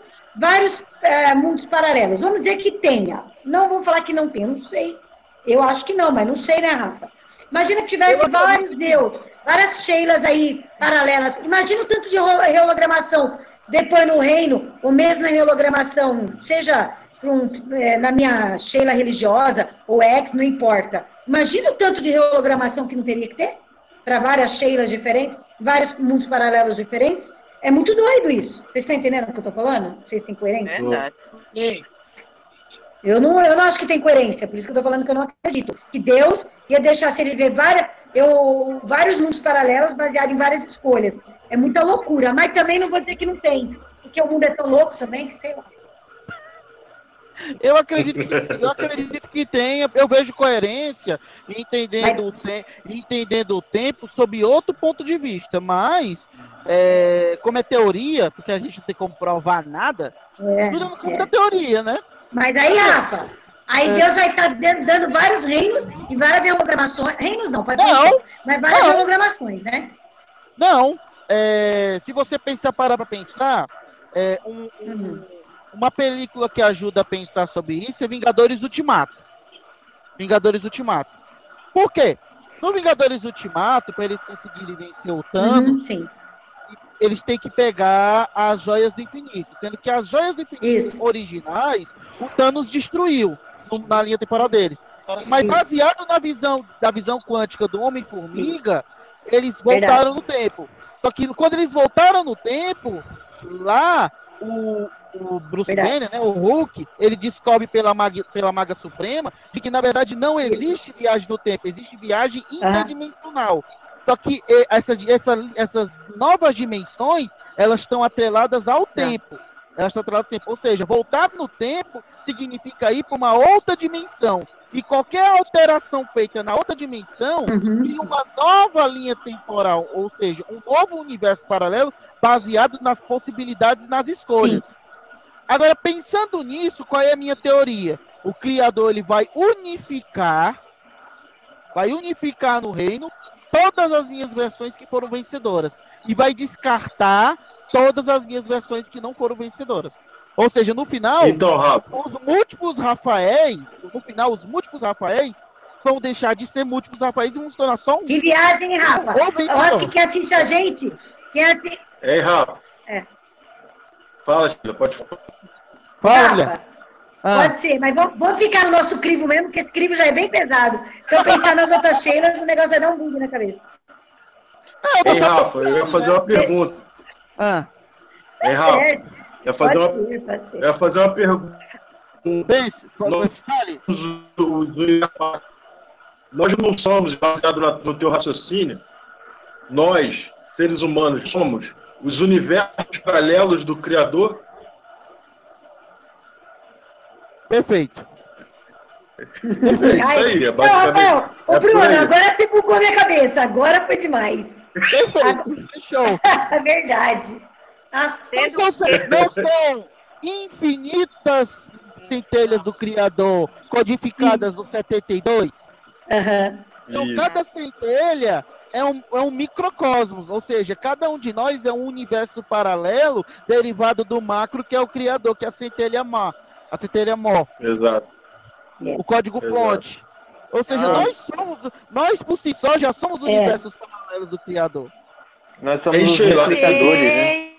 mundos paralelos, vamos dizer que tenha, não vou falar que não tem, não sei, eu acho que não, mas não sei, né, Rafa? Imagina que tivesse vários Deus, várias Sheilas aí paralelas, imagina o tanto de reologramação depois no reino, ou mesmo na reologramação, seja na minha Sheila religiosa, ou não importa. Imagina o tanto de reologramação que não teria que ter para várias Sheilas diferentes, vários mundos paralelos diferentes. É muito doido isso. Vocês estão entendendo o que eu estou falando? Vocês têm coerência? Verdade. Eu não acho que tem coerência, por isso que eu estou falando que eu não acredito. Que Deus ia deixar se ele ver vários mundos paralelos baseados em várias escolhas. É muita loucura, mas também não vou dizer que não tem, porque o mundo é tão louco também que sei lá. Eu acredito que tenha, eu vejo coerência entendendo o tempo sob outro ponto de vista, mas como é teoria, porque a gente não tem como provar nada, tudo no campo da teoria, né? Mas aí, Rafa, Deus vai estar dando vários reinos e várias reprogramações. Reinos não, pode ser, mas várias reprogramações, né? Não, se você parar para pensar, uma película que ajuda a pensar sobre isso é Vingadores Ultimato. Vingadores Ultimato. Por quê? No Vingadores Ultimato, para eles conseguirem vencer o Thanos, eles têm que pegar as Joias do Infinito. Sendo que as Joias do Infinito originais, o Thanos destruiu na linha temporal deles. Mas baseado da visão quântica do Homem-Formiga, eles voltaram no tempo. Só que quando eles voltaram no tempo, lá o Bruce Banner, né, o Hulk, ele descobre pela Maga Suprema de que, na verdade, não existe viagem no tempo, existe viagem interdimensional. Só que essas novas dimensões, elas estão atreladas ao tempo. Elas estão atreladas ao tempo. Ou seja, voltar no tempo significa ir para uma outra dimensão. E qualquer alteração feita na outra dimensão cria uma nova linha temporal, ou seja, um novo universo paralelo baseado nas possibilidades, nas escolhas. Agora, pensando nisso, qual é a minha teoria? O Criador ele vai unificar no reino todas as minhas versões que foram vencedoras e vai descartar todas as minhas versões que não foram vencedoras. Ou seja, no final, os múltiplos Rafaéis vão deixar de ser múltiplos Rafaéis e vão se tornar só um. Que viagem, Rafa! Olha que quem assiste a gente. Ei, Rafa. Fala, Sheila, pode falar. Rafa, pode ser, mas vamos ficar no nosso crivo mesmo, porque esse crivo já é bem pesado. Se eu pensar nas outras Sheilas, o negócio vai dar um bug na cabeça. Ei, Rafa, eu ia fazer uma pergunta. Ei, Rafa. Eu ia fazer uma pergunta. Nós não somos, baseado no teu raciocínio, nós, seres humanos, somos os universos paralelos do Criador? Perfeito. Isso aí, é basicamente. Ô, Bruno, agora você bugou minha cabeça. Agora foi demais. Perfeito. Fechou. É verdade. Não são infinitas centelhas do Criador codificadas no 72? Então, cada centelha é um microcosmos, ou seja, cada um de nós é um universo paralelo derivado do macro, que é o Criador, que é a centelha mó. Exato. O código-fonte. Ou seja, nós por si só já somos universos paralelos do Criador. Nós somos os replicadores, né?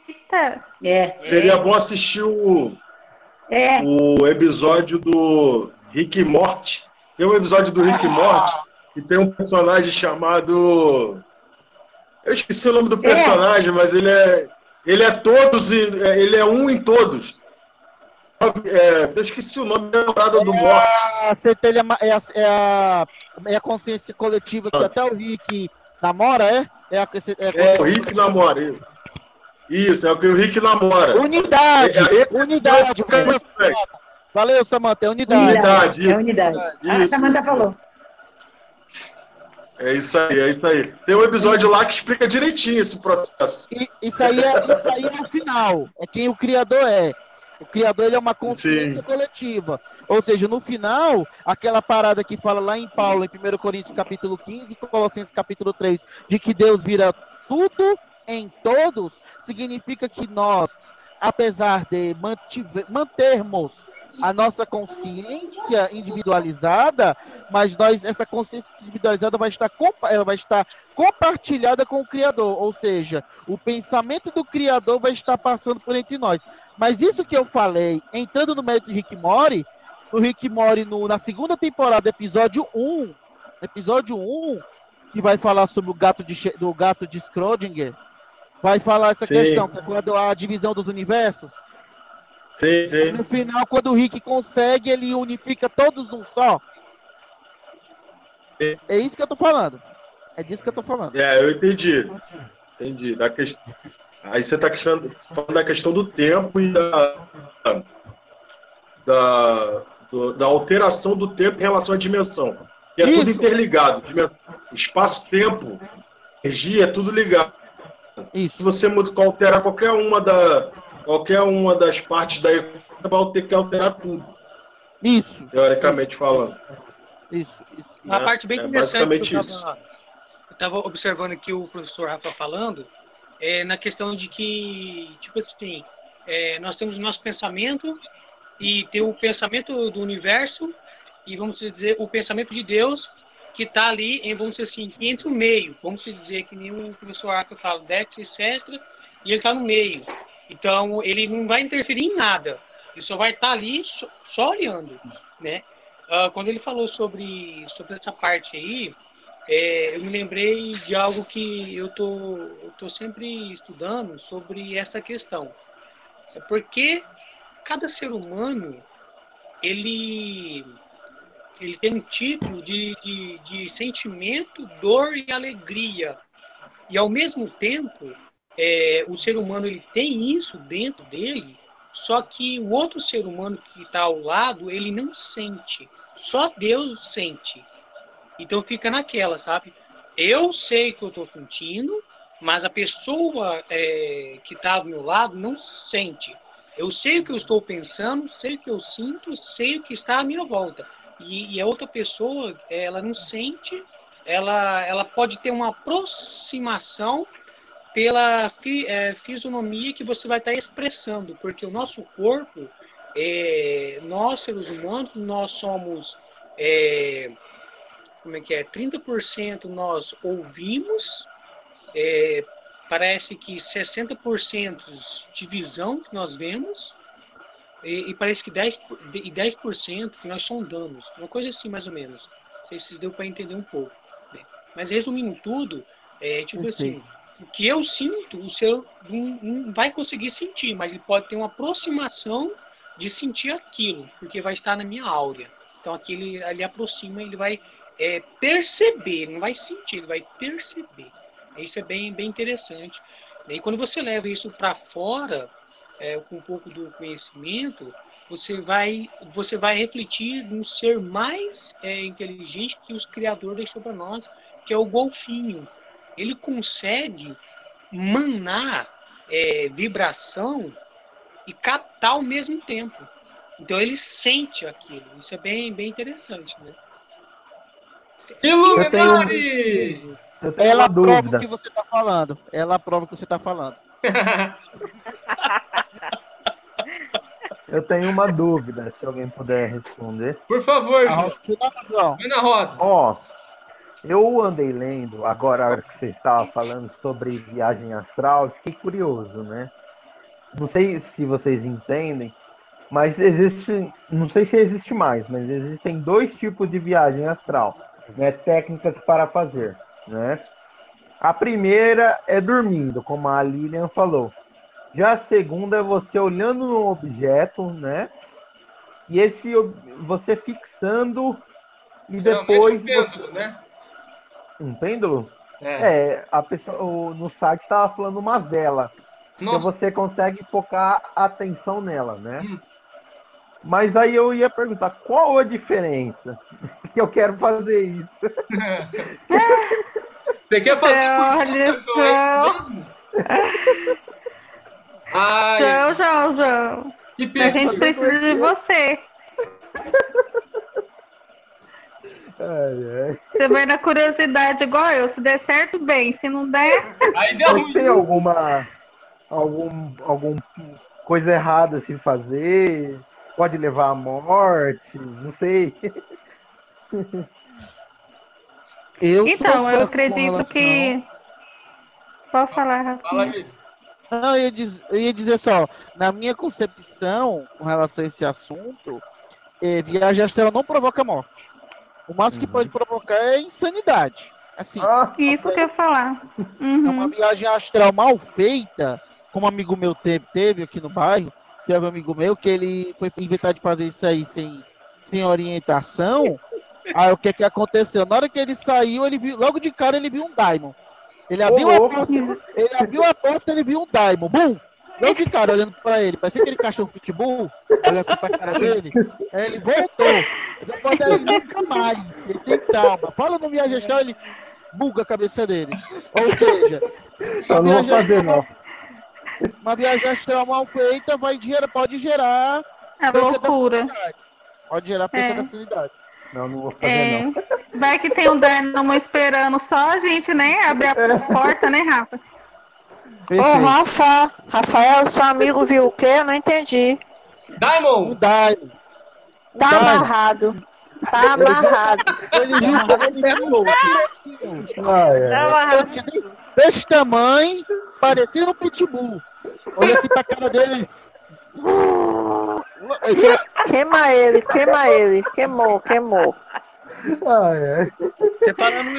Seria bom assistir o episódio do Rick e Morty. Tem um episódio do Rick e Morty que tem um personagem chamado... Eu esqueci o nome do personagem, mas ele é todos, ele é um em todos. Eu esqueci o nome da namorada do Morty. É a consciência coletiva que até o Rick namora, o Rick namora, isso, é o que o Rick namora. Unidade. Valeu, Samanta, é unidade. É unidade. A Samanta falou. É isso aí. Tem um episódio lá que explica direitinho esse processo. Isso aí é o final. É quem o Criador é. O Criador, ele é uma consciência coletiva. Ou seja, no final, aquela parada que fala lá em Paulo, em 1 Coríntios capítulo 15 e Colossenses capítulo 3, de que Deus vira tudo em todos, significa que nós, apesar de mantermos a nossa consciência individualizada, mas essa consciência individualizada vai estar compartilhada com o Criador, ou seja, o pensamento do Criador vai estar passando por entre nós. Mas isso que eu falei, entrando no mérito de Rick e Morty, na segunda temporada, episódio 1, que vai falar sobre do gato de Schrödinger, vai falar essa questão, que é quando a divisão dos universos. Sim. No final, quando o Rick consegue, ele unifica todos num só. É isso que eu tô falando. É disso que eu tô falando. Eu entendi. Aí você está falando da questão do tempo e da alteração do tempo em relação à dimensão. E é tudo interligado. Espaço-tempo, energia, é tudo ligado. Isso. Se você alterar qualquer uma das partes da equação, vai ter que alterar tudo. Isso. Teoricamente falando. Isso. Uma parte bem interessante que eu estava observando aqui o professor Rafa falando, na questão de que, tipo assim, nós temos o nosso pensamento e tem o pensamento do universo e, vamos dizer, o pensamento de Deus que está ali, vamos dizer assim, entre o meio. Vamos dizer que nem o professor Rafa fala, Dex e Sestra, e ele está no meio. Então, ele não vai interferir em nada. Ele só vai estar ali só olhando, né? Quando ele falou sobre essa parte aí, eu me lembrei de algo que eu tô sempre estudando sobre essa questão. Porque cada ser humano, ele tem um tipo de sentimento, dor e alegria. E, ao mesmo tempo, o ser humano ele tem isso dentro dele, só que o outro ser humano que está ao lado, ele não sente. Só Deus sente. Então fica naquela, sabe? Eu sei que eu estou sentindo, mas a pessoa que está do meu lado não sente. Eu sei o que eu estou pensando, sei o que eu sinto, sei o que está à minha volta. E a outra pessoa, ela não sente, ela pode ter uma aproximação pela fisionomia que você vai estar expressando, porque o nosso corpo, nós seres humanos, nós somos 30% nós ouvimos, parece que 60% de visão que nós vemos, e parece que 10% que nós sondamos, uma coisa assim mais ou menos. Não sei se deu para entender um pouco, né? Mas resumindo tudo, assim, o que eu sinto, o seu não vai conseguir sentir, mas ele pode ter uma aproximação de sentir aquilo, porque vai estar na minha áurea. Então aqui ele aproxima, ele vai perceber, ele não vai sentir, ele vai perceber. Isso é bem, bem interessante. E quando você leva isso para fora, com um pouco do conhecimento, você vai refletir num ser mais inteligente que o Criador deixou para nós, que é o golfinho. Ele consegue manar vibração e captar ao mesmo tempo. Então ele sente aquilo. Isso é bem, bem interessante, né? Eu Eu tenho Ela uma prova o dúvida. que você tá falando. Ela prova o que você tá falando. Eu tenho uma dúvida, se alguém puder responder. Por favor, A João. Vai na roda. Ó, eu andei lendo, agora a hora que você estava falando sobre viagem astral, fiquei curioso, né? Não sei se vocês entendem, mas existe, não sei se existe mais, mas existem 2 tipos de viagem astral, né? Técnicas para fazer, né? A primeira é dormindo, como a Lilian falou. Já a segunda é você olhando no objeto, né? E você fixando e depois um pêndulo, né? Um pêndulo? A pessoa no site estava falando uma vela. Então você consegue focar a atenção nela, né? Mas aí eu ia perguntar, qual a diferença? Que eu quero fazer isso. Você quer fazer mesmo? João. A gente precisa de você. Você vai na curiosidade igual eu. Se der certo, bem. Se não der... Aí deu ruim. Tem alguma coisa errada a se fazer? Pode levar à morte? Não sei. Então, eu acredito que... Pode falar, Rafa. Fala, amigo. Não, eu ia dizer só, na minha concepção, com relação a esse assunto, viagem astral não provoca morte. O máximo que pode provocar é insanidade. Assim, isso que eu ia falar. É uma viagem astral mal feita, como um amigo meu teve aqui no bairro. Teve um amigo meu que ele foi inventar de fazer isso aí sem orientação. Aí o que aconteceu? Na hora que ele saiu, ele viu, logo de cara ele viu um Daimon. Ele abriu a porta, ele viu um Daimon. Bum! Logo de cara, olhando pra ele. Parecia aquele cachorro pitbull, olhando assim pra cara dele. Aí ele voltou. Depois daí nunca mais. Ele tem trauma. Fala no viagem astral, ele buga a cabeça dele. Ou seja, eu não vou fazer, não. Uma viagem astral mal feita pode gerar loucura. Pode gerar perda da sanidade. Não vou fazer, não. Vai que tem um Daimon esperando só a gente, né? Abrir a porta, né, Rafa? Ô, Rafael, seu amigo viu o quê? Eu não entendi. Daimon! Um Daimon. Tá amarrado. Tá amarrado. Ele viu desse tamanho, parecendo um pitbull. Olha assim pra cara dele. Queima ele. Queimou. Você falando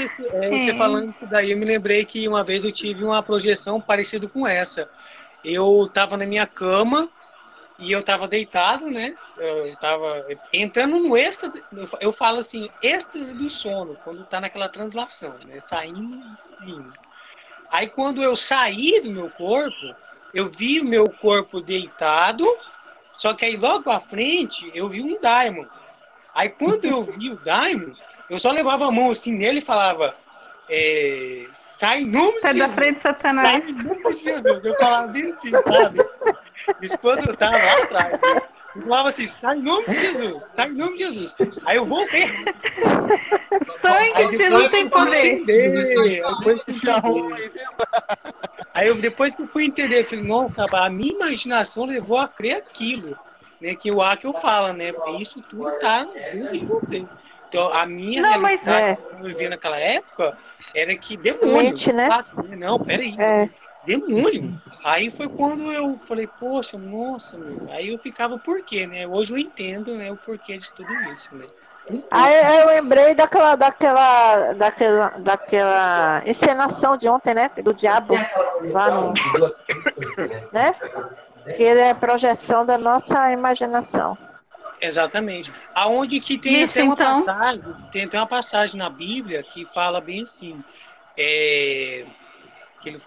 isso daí, eu me lembrei que uma vez eu tive uma projeção parecida com essa. Eu tava na minha cama e eu tava deitado, né? Eu tava entrando no êxtase, eu falo assim, êxtase do sono, quando tá naquela translação, né? Saindo e indo. Aí quando eu saí do meu corpo, eu vi o meu corpo deitado, só que aí logo à frente eu vi um Daimon. Aí quando eu vi o Daimon, eu só levava a mão assim nele e falava, sai em nome de Jesus. Sai da frente, Satanás. Sai em nome de Jesus. Eu falava bem assim, sabe? Isso quando eu tava lá atrás. Eu falava assim, sai em nome de Jesus, sai em nome de Jesus. Aí eu voltei. Sangue de Jesus tem poder. Aí depois que eu fui entender, eu falei, nossa, a minha imaginação levou a crer aquilo. Né, que o Akio fala, né? Isso tudo tá dentro de você. Então, a minha realidade que eu vivia naquela época era que demônio. Mente, né? Não, peraí. Demônio. Aí foi quando eu falei, poxa, nossa, meu. Aí eu ficava, por quê, né? Hoje eu entendo, né, o porquê de tudo isso, né? Aí eu lembrei daquela encenação de ontem, né? Do diabo lá no... né? Que ele é projeção da nossa imaginação. Exatamente. Aonde que tem até uma passagem, tem até uma passagem na Bíblia que fala bem assim, que ele,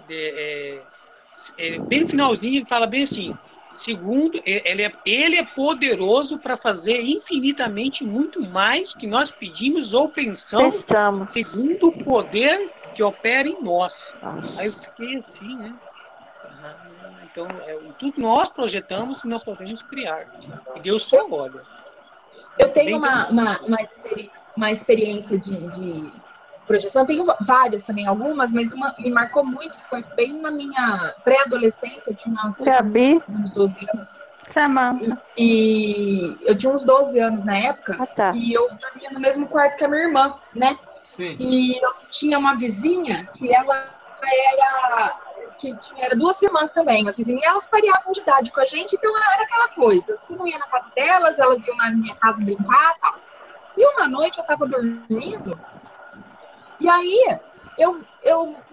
bem no finalzinho ele fala bem assim, segundo, ele é poderoso para fazer infinitamente muito mais que nós pedimos ou pensamos. Segundo o poder que opera em nós. Aí eu fiquei assim, né? Então, tudo nós projetamos que nós podemos criar. E Deus só olha. Eu tenho uma experiência projeção. Eu tenho várias também, algumas, mas uma me marcou muito, foi bem na minha pré-adolescência, eu tinha uns 12 anos. Samantha. E eu tinha uns 12 anos na época, e eu dormia no mesmo quarto que a minha irmã, né? Sim. E eu tinha uma vizinha que ela era duas irmãs também, a vizinha, e elas pareavam de idade com a gente, então era aquela coisa, se não ia na casa delas, elas iam na minha casa brincar e tal. E uma noite eu tava dormindo, e aí eu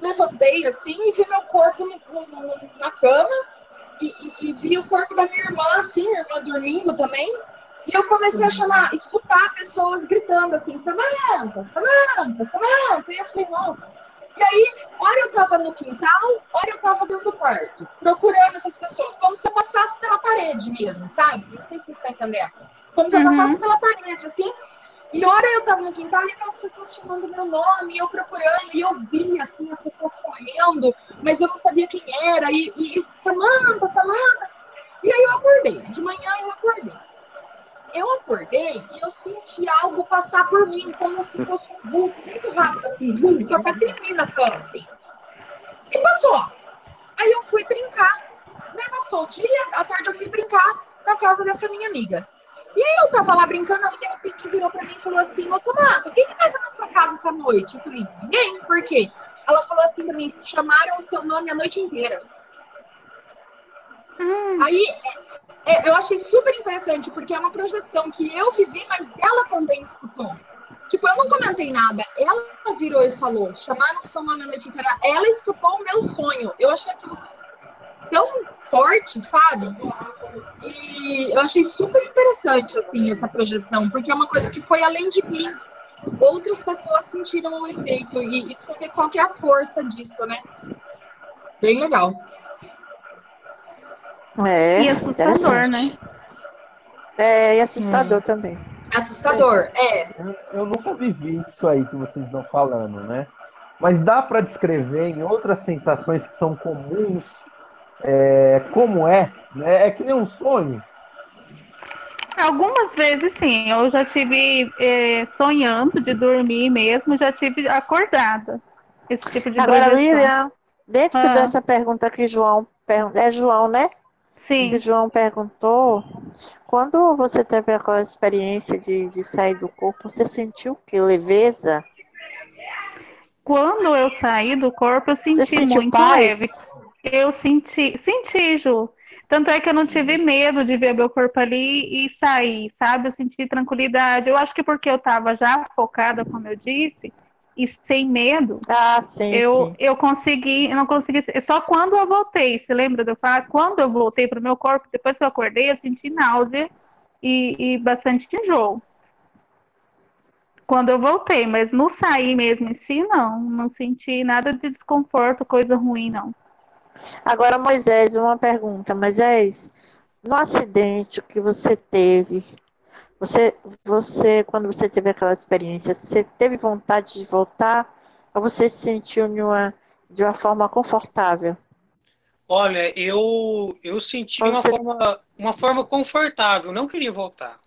levantei assim e vi meu corpo na cama, e vi o corpo da minha irmã, assim, minha irmã dormindo também, e eu comecei a escutar pessoas gritando assim, Samantha, Samantha, Samantha, e eu falei, nossa. E aí, hora eu tava no quintal, hora eu tava dentro do quarto, procurando essas pessoas, como se eu passasse pela parede mesmo, sabe? Não sei se você tá entendendo. Como se eu passasse pela parede, assim, e hora eu tava no quintal e aquelas pessoas chamando meu nome, e eu procurando, e eu via, assim, as pessoas correndo, mas eu não sabia quem era, e Samantha, Samantha. E aí eu acordei, de manhã eu acordei. Eu acordei e eu senti algo passar por mim, como se fosse um vulto, muito rápido, assim, vulto, que eu até tremi na cama, assim. E passou. Aí eu fui brincar, né, passou o dia, à tarde eu fui brincar na casa dessa minha amiga. E aí eu tava lá brincando, ela de repente virou pra mim e falou assim, ô Samantha, quem que tava na sua casa essa noite? Eu falei, ninguém, por quê? Ela falou assim pra mim, chamaram o seu nome a noite inteira. Aí eu achei super interessante, porque é uma projeção que eu vivi, mas ela também escutou. Tipo, eu não comentei nada, ela virou e falou, chamaram o seu nome a noite inteira, ela escutou o meu sonho. Eu achei aquilo tão forte, sabe? E eu achei super interessante, assim, essa projeção, porque é uma coisa que foi além de mim. Outras pessoas sentiram o efeito, e você vê qual que é a força disso, né? Bem legal. E assustador, né? E assustador também. Assustador, Eu nunca vivi isso aí que vocês estão falando, né? Mas dá para descrever em outras sensações que são comuns, como né? É que nem um sonho. Algumas vezes, sim. Eu já tive sonhando de dormir mesmo, já tive acordada. Esse tipo de Agora, projeção. Lilian, dentro dessa pergunta que João é João, né? Sim. Que João perguntou, quando você teve aquela experiência de sair do corpo, você sentiu que leveza? Quando eu saí do corpo, eu senti muito paz? leve. Eu senti, Ju. Tanto é que eu não tive medo de ver meu corpo ali e sair, sabe? Eu senti tranquilidade. Eu acho que porque eu estava já focada, como eu disse, e sem medo, eu não consegui. Só quando eu voltei, você lembra de eu falar? Quando eu voltei para o meu corpo, depois que eu acordei, eu senti náusea e bastante enjoo. Quando eu voltei, mas no sair mesmo em si, não senti nada de desconforto, coisa ruim, não. Agora, Moisés, uma pergunta. Moisés, no acidente que você teve, quando você teve aquela experiência, você teve vontade de voltar ou você se sentiu de uma forma confortável? Olha, eu senti uma forma confortável, não queria voltar.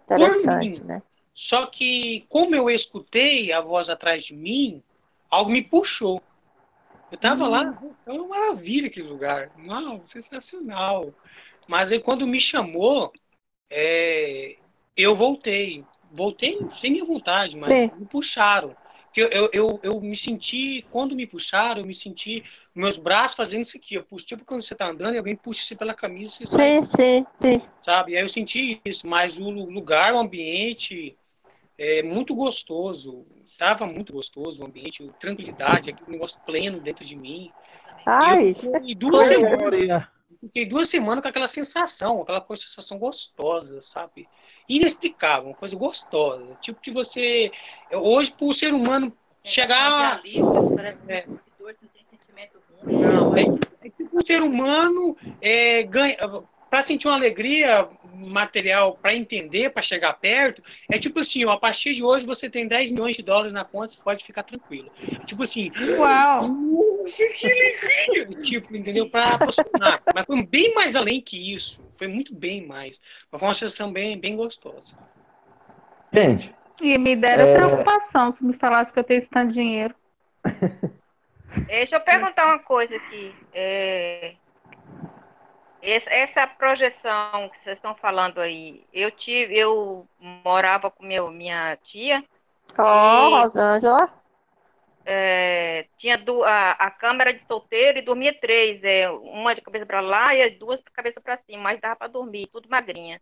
Interessante, né? Só que, como eu escutei a voz atrás de mim, algo me puxou. Eu tava lá, é uma maravilha aquele lugar, sensacional. Mas aí quando me chamou, eu voltei. Voltei sem minha vontade, mas me puxaram. Eu me senti, quando me puxaram, eu me senti meus braços fazendo isso aqui. Eu puxo, tipo quando você tá andando e alguém puxa você pela camisa. Você sai, sim. Sabe? Aí eu senti isso, mas o lugar, o ambiente é muito gostoso. Estava muito gostoso o ambiente, tranquilidade, aquele negócio pleno dentro de mim. Fiquei 2 semanas com aquela sensação gostosa, sabe? Inexplicável, uma coisa gostosa. Tipo que você... Hoje, por ser humano, chegar... É tipo um ser humano para sentir uma alegria material, para entender, para chegar perto, é tipo assim, a partir de hoje você tem $10 milhões na conta, você pode ficar tranquilo. Tipo assim, uau! Nossa, que alegria! Tipo, entendeu? Para aproximar. Mas foi bem mais além que isso. Foi muito bem mais. Mas foi uma sensação bem gostosa. Gente, E me deram preocupação se me falasse que eu tenho esse tanto de dinheiro. Deixa eu perguntar uma coisa aqui. Essa projeção que vocês estão falando aí, eu morava com minha tia. Rosângela. Tinha a câmara de solteiro e dormia 3, uma de cabeça para lá e as 2 de cabeça para cima, mas dava para dormir, tudo magrinha.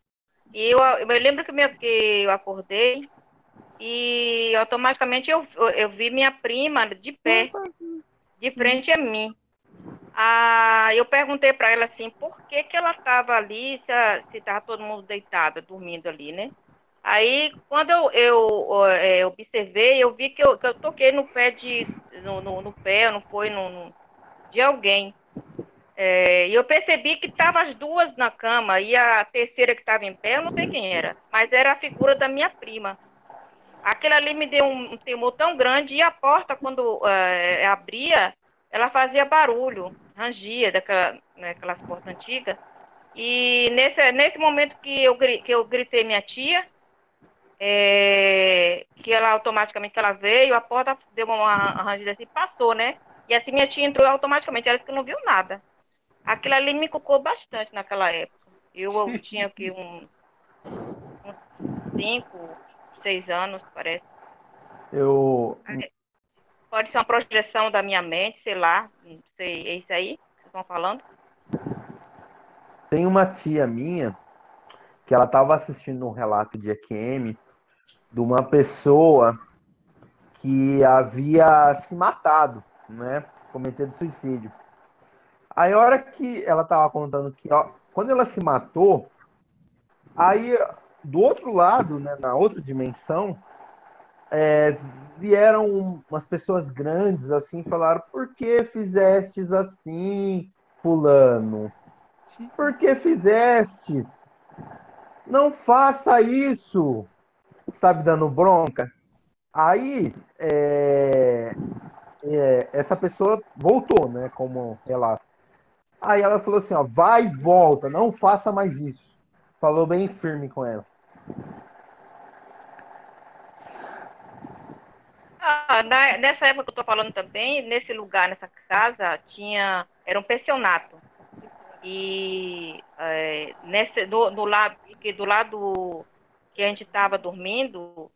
E eu lembro que eu acordei e automaticamente eu vi minha prima de pé, de frente a mim. Eu perguntei para ela assim, por que ela estava ali, se estava todo mundo deitado, dormindo ali, né? Aí, quando eu observei, eu vi que eu toquei no pé no pé, não foi de alguém. E eu percebi que estavam as 2 na cama e a terceira que estava em pé, eu não sei quem era, mas era a figura da minha prima. Aquilo ali me deu um temor tão grande e a porta, quando abria, ela fazia barulho, rangia daquelas portas antigas. E nesse momento que eu gritei minha tia, que ela automaticamente ela veio, a porta deu uma rangida assim, passou, né? E assim minha tia entrou automaticamente, ela disse que não viu nada. Aquilo ali me cucou bastante naquela época. Eu tinha aqui uns 5, 6 anos, parece. Pode ser uma projeção da minha mente, sei lá, não sei, é isso aí que vocês estão falando? Tem uma tia minha que ela estava assistindo um relato de EQM de uma pessoa que havia se matado, né? Cometendo suicídio. Aí a hora que ela estava contando que quando ela se matou, aí do outro lado, né, na outra dimensão, vieram umas pessoas grandes assim, falaram: por que fizestes assim, fulano? Por que fizestes? Não faça isso! Sabe, dando bronca. Aí, essa pessoa voltou, né, como relato. Aí ela falou assim, vai e volta, não faça mais isso. Falou bem firme com ela. Nessa época que eu tô falando também, nesse lugar, nessa casa, era um pensionato. E do lado que a gente estava dormindo,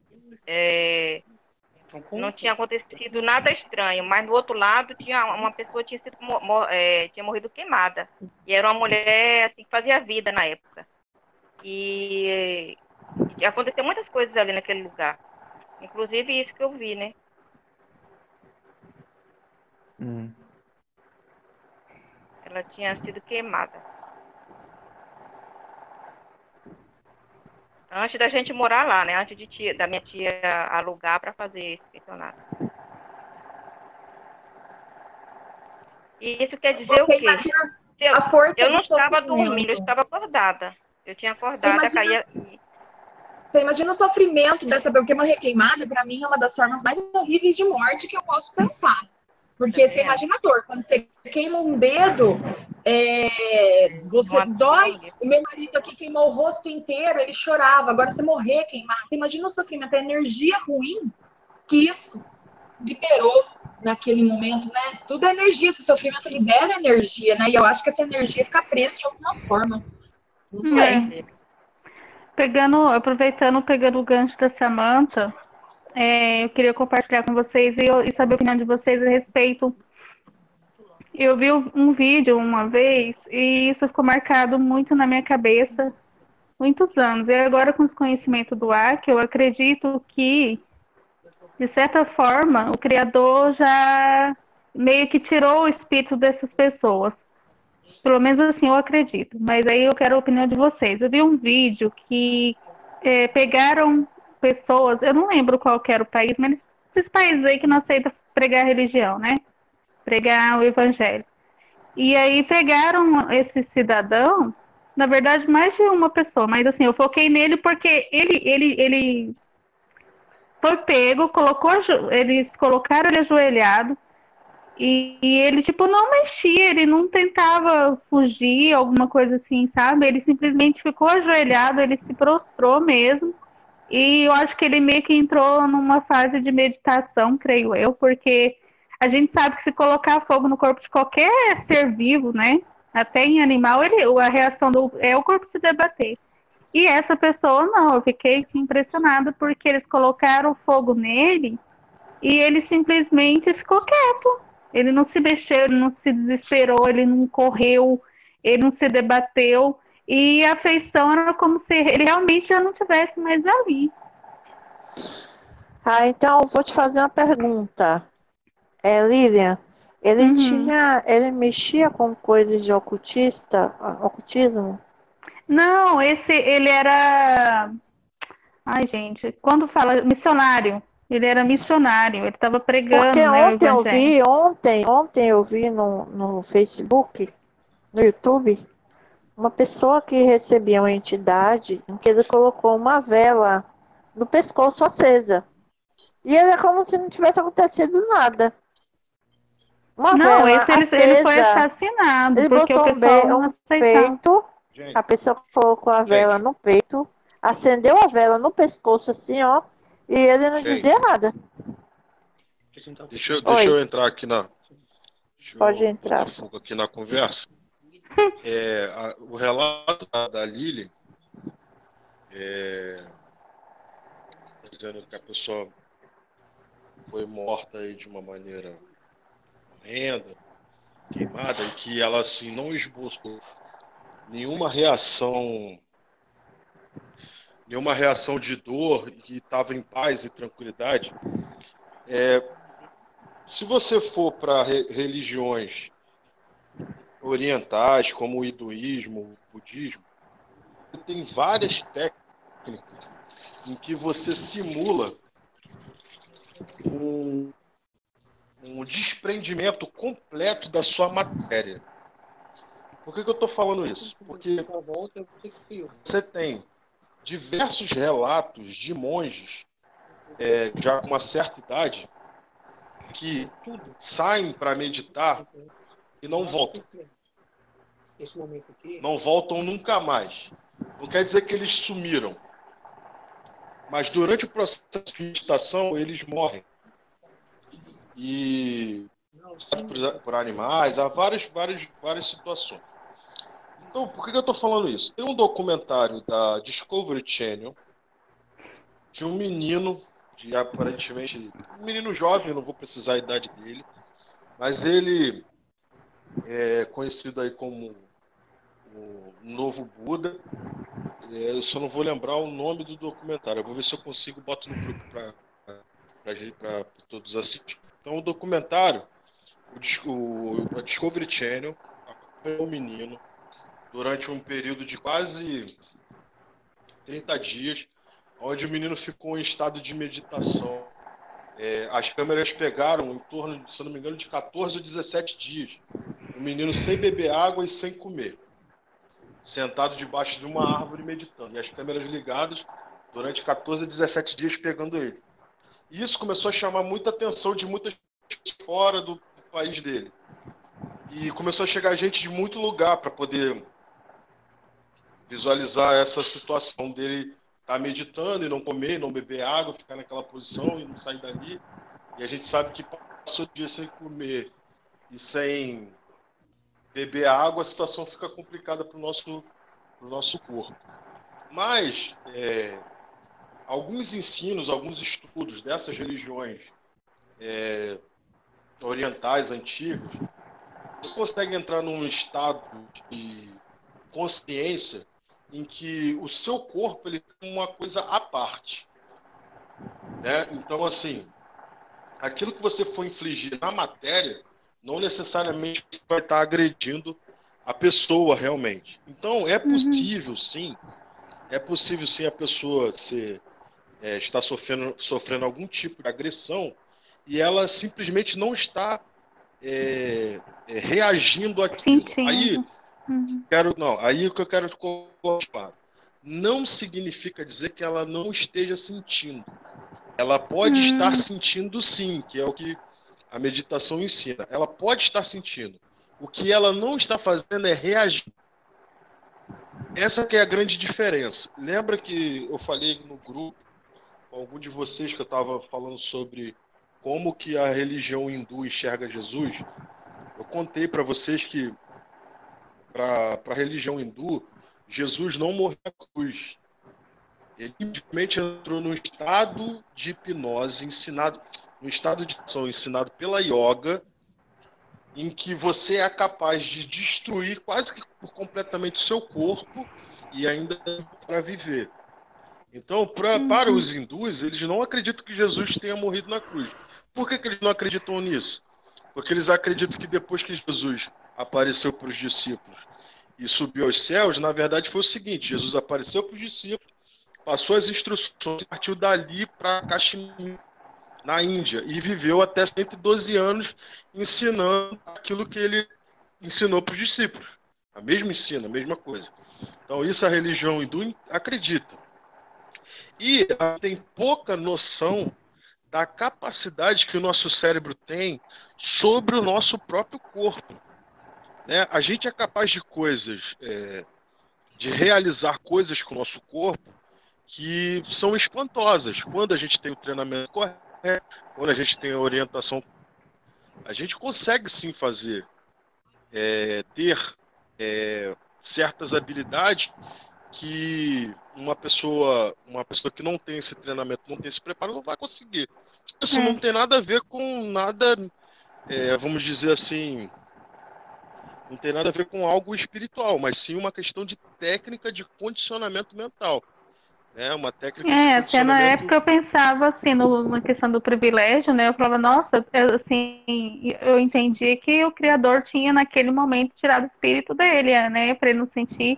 não tinha acontecido nada estranho, mas no outro lado tinha uma pessoa que tinha morrido queimada. E era uma mulher assim, que fazia vida na época. E aconteceu muitas coisas ali naquele lugar. Inclusive isso que eu vi, né? Ela tinha sido queimada. Antes da gente morar lá, né? Antes da minha tia alugar para fazer esse pensionato. E isso quer dizer Você o quê? imagina a força eu não do estava sofrimento. dormindo, eu estava acordada. Eu tinha acordado, Você imagina o sofrimento dessa, porque uma requeimada, para mim, é uma das formas mais horríveis de morte que eu posso pensar. Porque você imagina a dor, quando você queima um dedo, você dói. O meu marido aqui queimou o rosto inteiro, ele chorava. Agora você morrer queimado, você imagina o sofrimento, a energia ruim que isso liberou naquele momento, né? Tudo é energia, esse sofrimento libera energia, né? E eu acho que essa energia fica presa de alguma forma. Não sei. Aproveitando o gancho da Samantha, eu queria compartilhar com vocês e saber a opinião de vocês a respeito. Eu vi um vídeo uma vez e isso ficou marcado muito na minha cabeça, muitos anos. E agora, com os conhecimentos do Aki, eu acredito que, de certa forma, o Criador já meio que tirou o espírito dessas pessoas. Pelo menos assim eu acredito. Mas aí eu quero a opinião de vocês. Eu vi um vídeo que pegaram pessoas, eu não lembro qual que era o país, mas esses países aí que não aceitam pregar religião, né? Pregar o evangelho. E aí pegaram esse cidadão, na verdade mais de uma pessoa, mas assim, eu foquei nele porque ele foi pego, eles colocaram ele ajoelhado, e ele, tipo, não mexia, ele não tentava fugir, alguma coisa assim, sabe? Ele simplesmente ficou ajoelhado, ele se prostrou mesmo, E eu acho que ele meio que entrou numa fase de meditação, creio eu, porque a gente sabe que se colocar fogo no corpo de qualquer ser vivo, né? Até em animal, a reação é o corpo se debater. E essa pessoa não, eu fiquei assim, impressionada porque eles colocaram fogo nele e ele simplesmente ficou quieto. Ele não se mexeu, ele não se desesperou, ele não correu, ele não se debateu. E a feição era como se ele realmente já não estivesse mais ali. Ah, então vou te fazer uma pergunta. Lilian, ele mexia com coisas de ocultismo? Não, ele era... Ai, gente, quando fala missionário, ele era missionário, ele estava pregando, Porque né, ontem eu vi no Facebook, no YouTube, uma pessoa que recebia uma entidade em que ele colocou uma vela no pescoço acesa. E ele é como se não tivesse acontecido nada. Não, ele foi assassinado, ele porque o pessoal não aceitava. Peito, a pessoa colocou a vela no peito, acendeu a vela no pescoço assim, ó, e ele não dizia nada. Deixa eu entrar aqui Pode entrar. Fogo aqui na conversa. O relato da Lili dizendo que a pessoa foi morta aí de uma maneira horrenda, queimada, e que ela assim não esboçou nenhuma reação de dor, e que estava em paz e tranquilidade. Se você for para religiões orientais, como o hinduísmo, o budismo, tem várias técnicas em que você simula um desprendimento completo da sua matéria. Por que eu estou falando isso? Porque você tem diversos relatos de monges, já com uma certa idade, que saem para meditar e não voltam. Não voltam nunca mais. Não quer dizer que eles sumiram. Mas durante o processo de meditação, eles morrem. E por animais, há várias situações. Então, por que eu estou falando isso? Tem um documentário da Discovery Channel de um menino, aparentemente, um menino jovem, não vou precisar a idade dele, mas ele é conhecido aí como o Novo Buda. Eu só não vou lembrar o nome do documentário. Eu vou ver se eu consigo, boto no grupo para todos assistirem. Então, o documentário, a Discovery Channel, acompanhou o menino durante um período de quase 30 dias, onde o menino ficou em estado de meditação. As câmeras pegaram em torno, se eu não me engano, de 14 ou 17 dias. O menino sem beber água e sem comer, sentado debaixo de uma árvore meditando. E as câmeras ligadas durante 14 a 17 dias pegando ele. E isso começou a chamar muita atenção de muitas pessoas fora do país dele. E começou a chegar gente de muito lugar para poder visualizar essa situação dele estar meditando e não comer, não beber água, ficar naquela posição e não sair dali. E a gente sabe que passou o dia sem comer e sem beber água, a situação fica complicada para o nosso corpo. Mas alguns ensinos, alguns estudos dessas religiões orientais antigas, você consegue entrar num estado de consciência em que o seu corpo ele é uma coisa à parte, né? Então, assim, aquilo que você for infligir na matéria não necessariamente você vai estar agredindo a pessoa realmente. Então, é possível sim a pessoa estar sofrendo algum tipo de agressão e ela simplesmente não está reagindo àquilo. Aí o que eu quero colocar, não significa dizer que ela não esteja sentindo. Ela pode estar sentindo sim, que é o que a meditação ensina. Ela pode estar sentindo. O que ela não está fazendo é reagir. Essa que é a grande diferença. Lembra que eu falei no grupo algum de vocês que eu estava falando sobre como que a religião hindu enxerga Jesus. Eu contei para vocês que para a religião hindu, Jesus não morreu na cruz. Ele simplesmente entrou num estado de hipnose no estado de ação ensinado pela yoga, em que você é capaz de destruir quase que completamente o seu corpo e ainda para viver. Então, para os hindus, eles não acreditam que Jesus tenha morrido na cruz. Por que eles não acreditam nisso? Porque eles acreditam que depois que Jesus apareceu para os discípulos e subiu aos céus, na verdade foi o seguinte: Jesus apareceu para os discípulos, passou as instruções, partiu dali para Kashmir, na Índia, e viveu até 112 anos ensinando aquilo que ele ensinou para os discípulos. A mesma ensina, a mesma coisa. Então, isso a religião hindu acredita. E tem pouca noção da capacidade que o nosso cérebro tem sobre o nosso próprio corpo. Né? A gente é capaz de coisas, de realizar coisas com o nosso corpo que são espantosas. Quando a gente tem o treinamento correto, quando a gente tem a orientação, a gente consegue sim fazer, ter certas habilidades que uma pessoa que não tem esse treinamento, não tem esse preparo, não vai conseguir. Isso não tem nada a ver com nada, vamos dizer assim, não tem nada a ver com algo espiritual, mas sim uma questão de técnica de condicionamento mental. Uma técnica de até condicionamento... na época eu pensava assim, na questão do privilégio, né? Eu falava, nossa, assim, eu entendi que o Criador tinha naquele momento tirado o espírito dele, né? Para ele não sentir,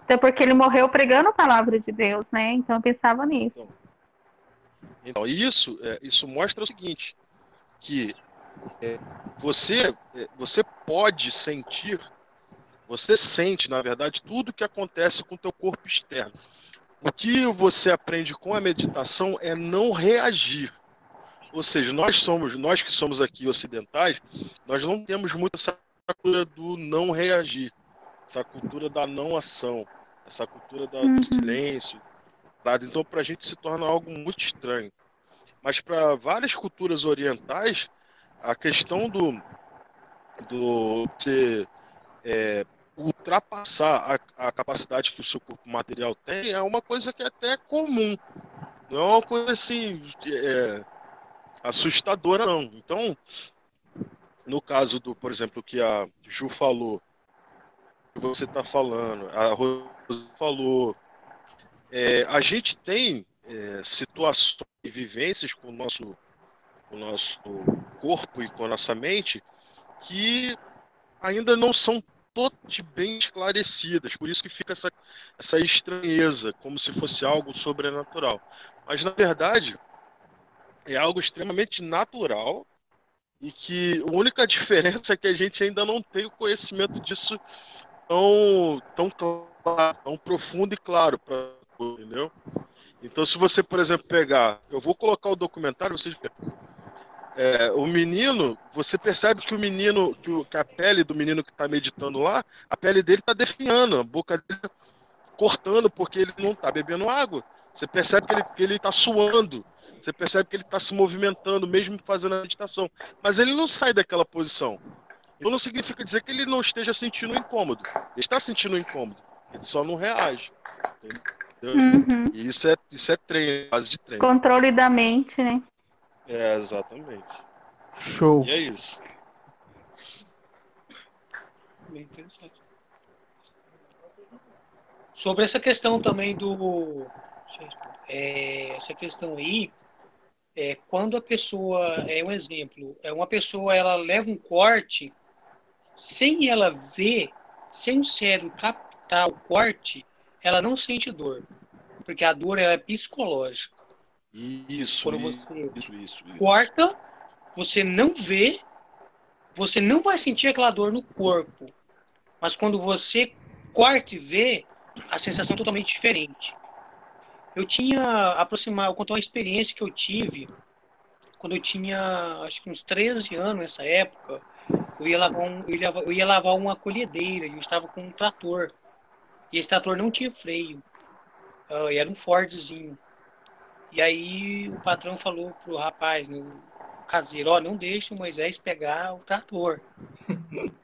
até porque ele morreu pregando a palavra de Deus, né? Então eu pensava nisso. Então isso mostra o seguinte, que você pode sentir, você sente, na verdade, tudo que acontece com o teu corpo externo. O que você aprende com a meditação é não reagir. Ou seja, nós que somos aqui ocidentais, nós não temos muito essa cultura do não reagir, essa cultura da não ação, essa cultura do silêncio. Então, para a gente se torna algo muito estranho. Mas para várias culturas orientais, a questão do você ultrapassar a capacidade que o seu corpo material tem é uma coisa que é até comum. Não é uma coisa assim assustadora, não. Então, no caso por exemplo, que a Ju falou, que você está falando, a Rosa falou, a gente tem situações e vivências com o nosso corpo e com a nossa mente que ainda não são totalmente bem esclarecidas, por isso que fica essa estranheza, como se fosse algo sobrenatural. Mas, na verdade, é algo extremamente natural e que a única diferença é que a gente ainda não tem o conhecimento disso tão claro, tão profundo e claro, entendeu? Então, se você, por exemplo, eu vou colocar o documentário, vocês o menino, você percebe que o menino, que a pele do menino que está meditando lá, a pele dele está definhando, a boca dele cortando porque ele não está bebendo água. Você percebe que ele está suando, você percebe que ele está se movimentando, mesmo fazendo a meditação. Mas ele não sai daquela posição. Então não significa dizer que ele não esteja sentindo incômodo. Ele está sentindo incômodo, ele só não reage. Entendeu? E isso é treino, base de treino. Controle da mente, né? Exatamente. Show. E é isso. Bem interessante. Sobre essa questão também essa questão aí, quando a pessoa, um exemplo, uma pessoa ela leva um corte, sem ela ver, sem o cérebro captar o corte, ela não sente dor, porque a dor ela é psicológica. Quando você corta, você não vê, você não vai sentir aquela dor no corpo. Mas quando você corta e vê, a sensação é totalmente diferente. Eu vou contar uma experiência que eu tive quando eu tinha, acho que uns 13 anos nessa época. Eu ia lavar uma colhedeira e eu estava com um trator. E esse trator não tinha freio. Era um Fordzinho. E aí o patrão falou pro rapaz, no caseiro, ó, não deixa o Moisés pegar o trator.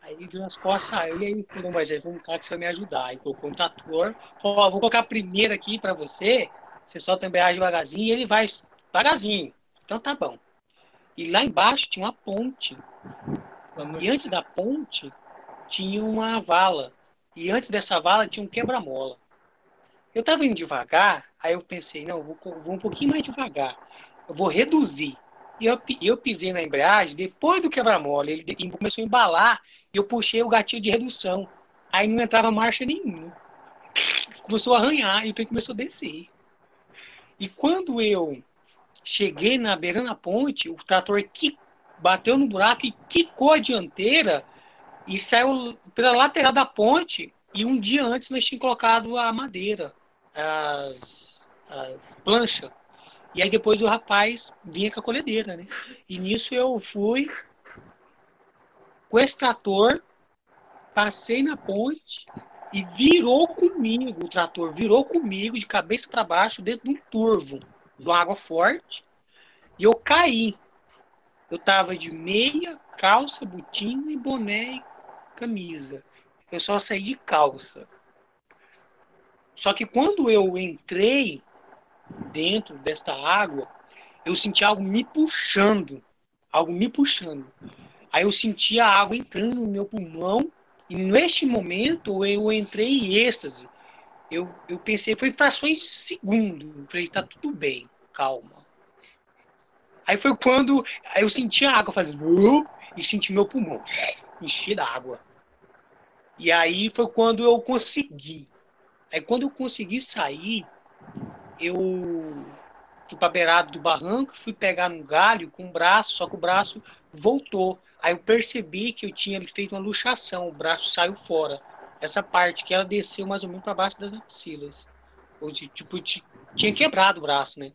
Aí ele deu as costas, saiu, e aí ele falou, Moisés, vamos cá que você vai me ajudar. Aí colocou um trator, falou, ó, vou colocar a primeira aqui pra você solta a embreagem devagarzinho, e ele vai devagarzinho. Então tá bom. E lá embaixo tinha uma ponte. E antes da ponte tinha uma vala. E antes dessa vala tinha um quebra-mola. Eu tava indo devagar, aí eu pensei, não, vou um pouquinho mais devagar. Eu vou reduzir. E eu pisei na embreagem, depois do quebra-mola, ele começou a embalar, e eu puxei o gatilho de redução. Aí não entrava marcha nenhuma. Começou a arranhar, e o trem começou a descer. E quando eu cheguei na beira da ponte, o trator bateu no buraco e quicou a dianteira e saiu pela lateral da ponte. E um dia antes nós tínhamos colocado a madeira, as planchas. E aí depois o rapaz vinha com a colhedeira, né? E nisso eu fui com esse trator, passei na ponte e virou comigo, o trator virou comigo de cabeça para baixo dentro de um turvo, de água forte. E eu caí. Eu tava de meia, calça, botina e boné e camisa. Eu só saí de calça. Só que quando eu entrei dentro desta água, eu senti algo me puxando. Algo me puxando. Aí eu senti a água entrando no meu pulmão. E neste momento eu entrei em êxtase. Eu pensei, foi frações de segundo. Eu falei, tá tudo bem, calma. Aí foi quando eu senti a água fazendo e senti meu pulmão encher d'água. E aí foi quando eu consegui. Aí quando eu consegui sair, eu fui para a beirada do barranco, fui pegar num galho com o braço, só que o braço voltou. Aí eu percebi que eu tinha feito uma luxação, o braço saiu fora. Essa parte que ela desceu mais ou menos para baixo das axilas. Tipo, tinha quebrado o braço, né?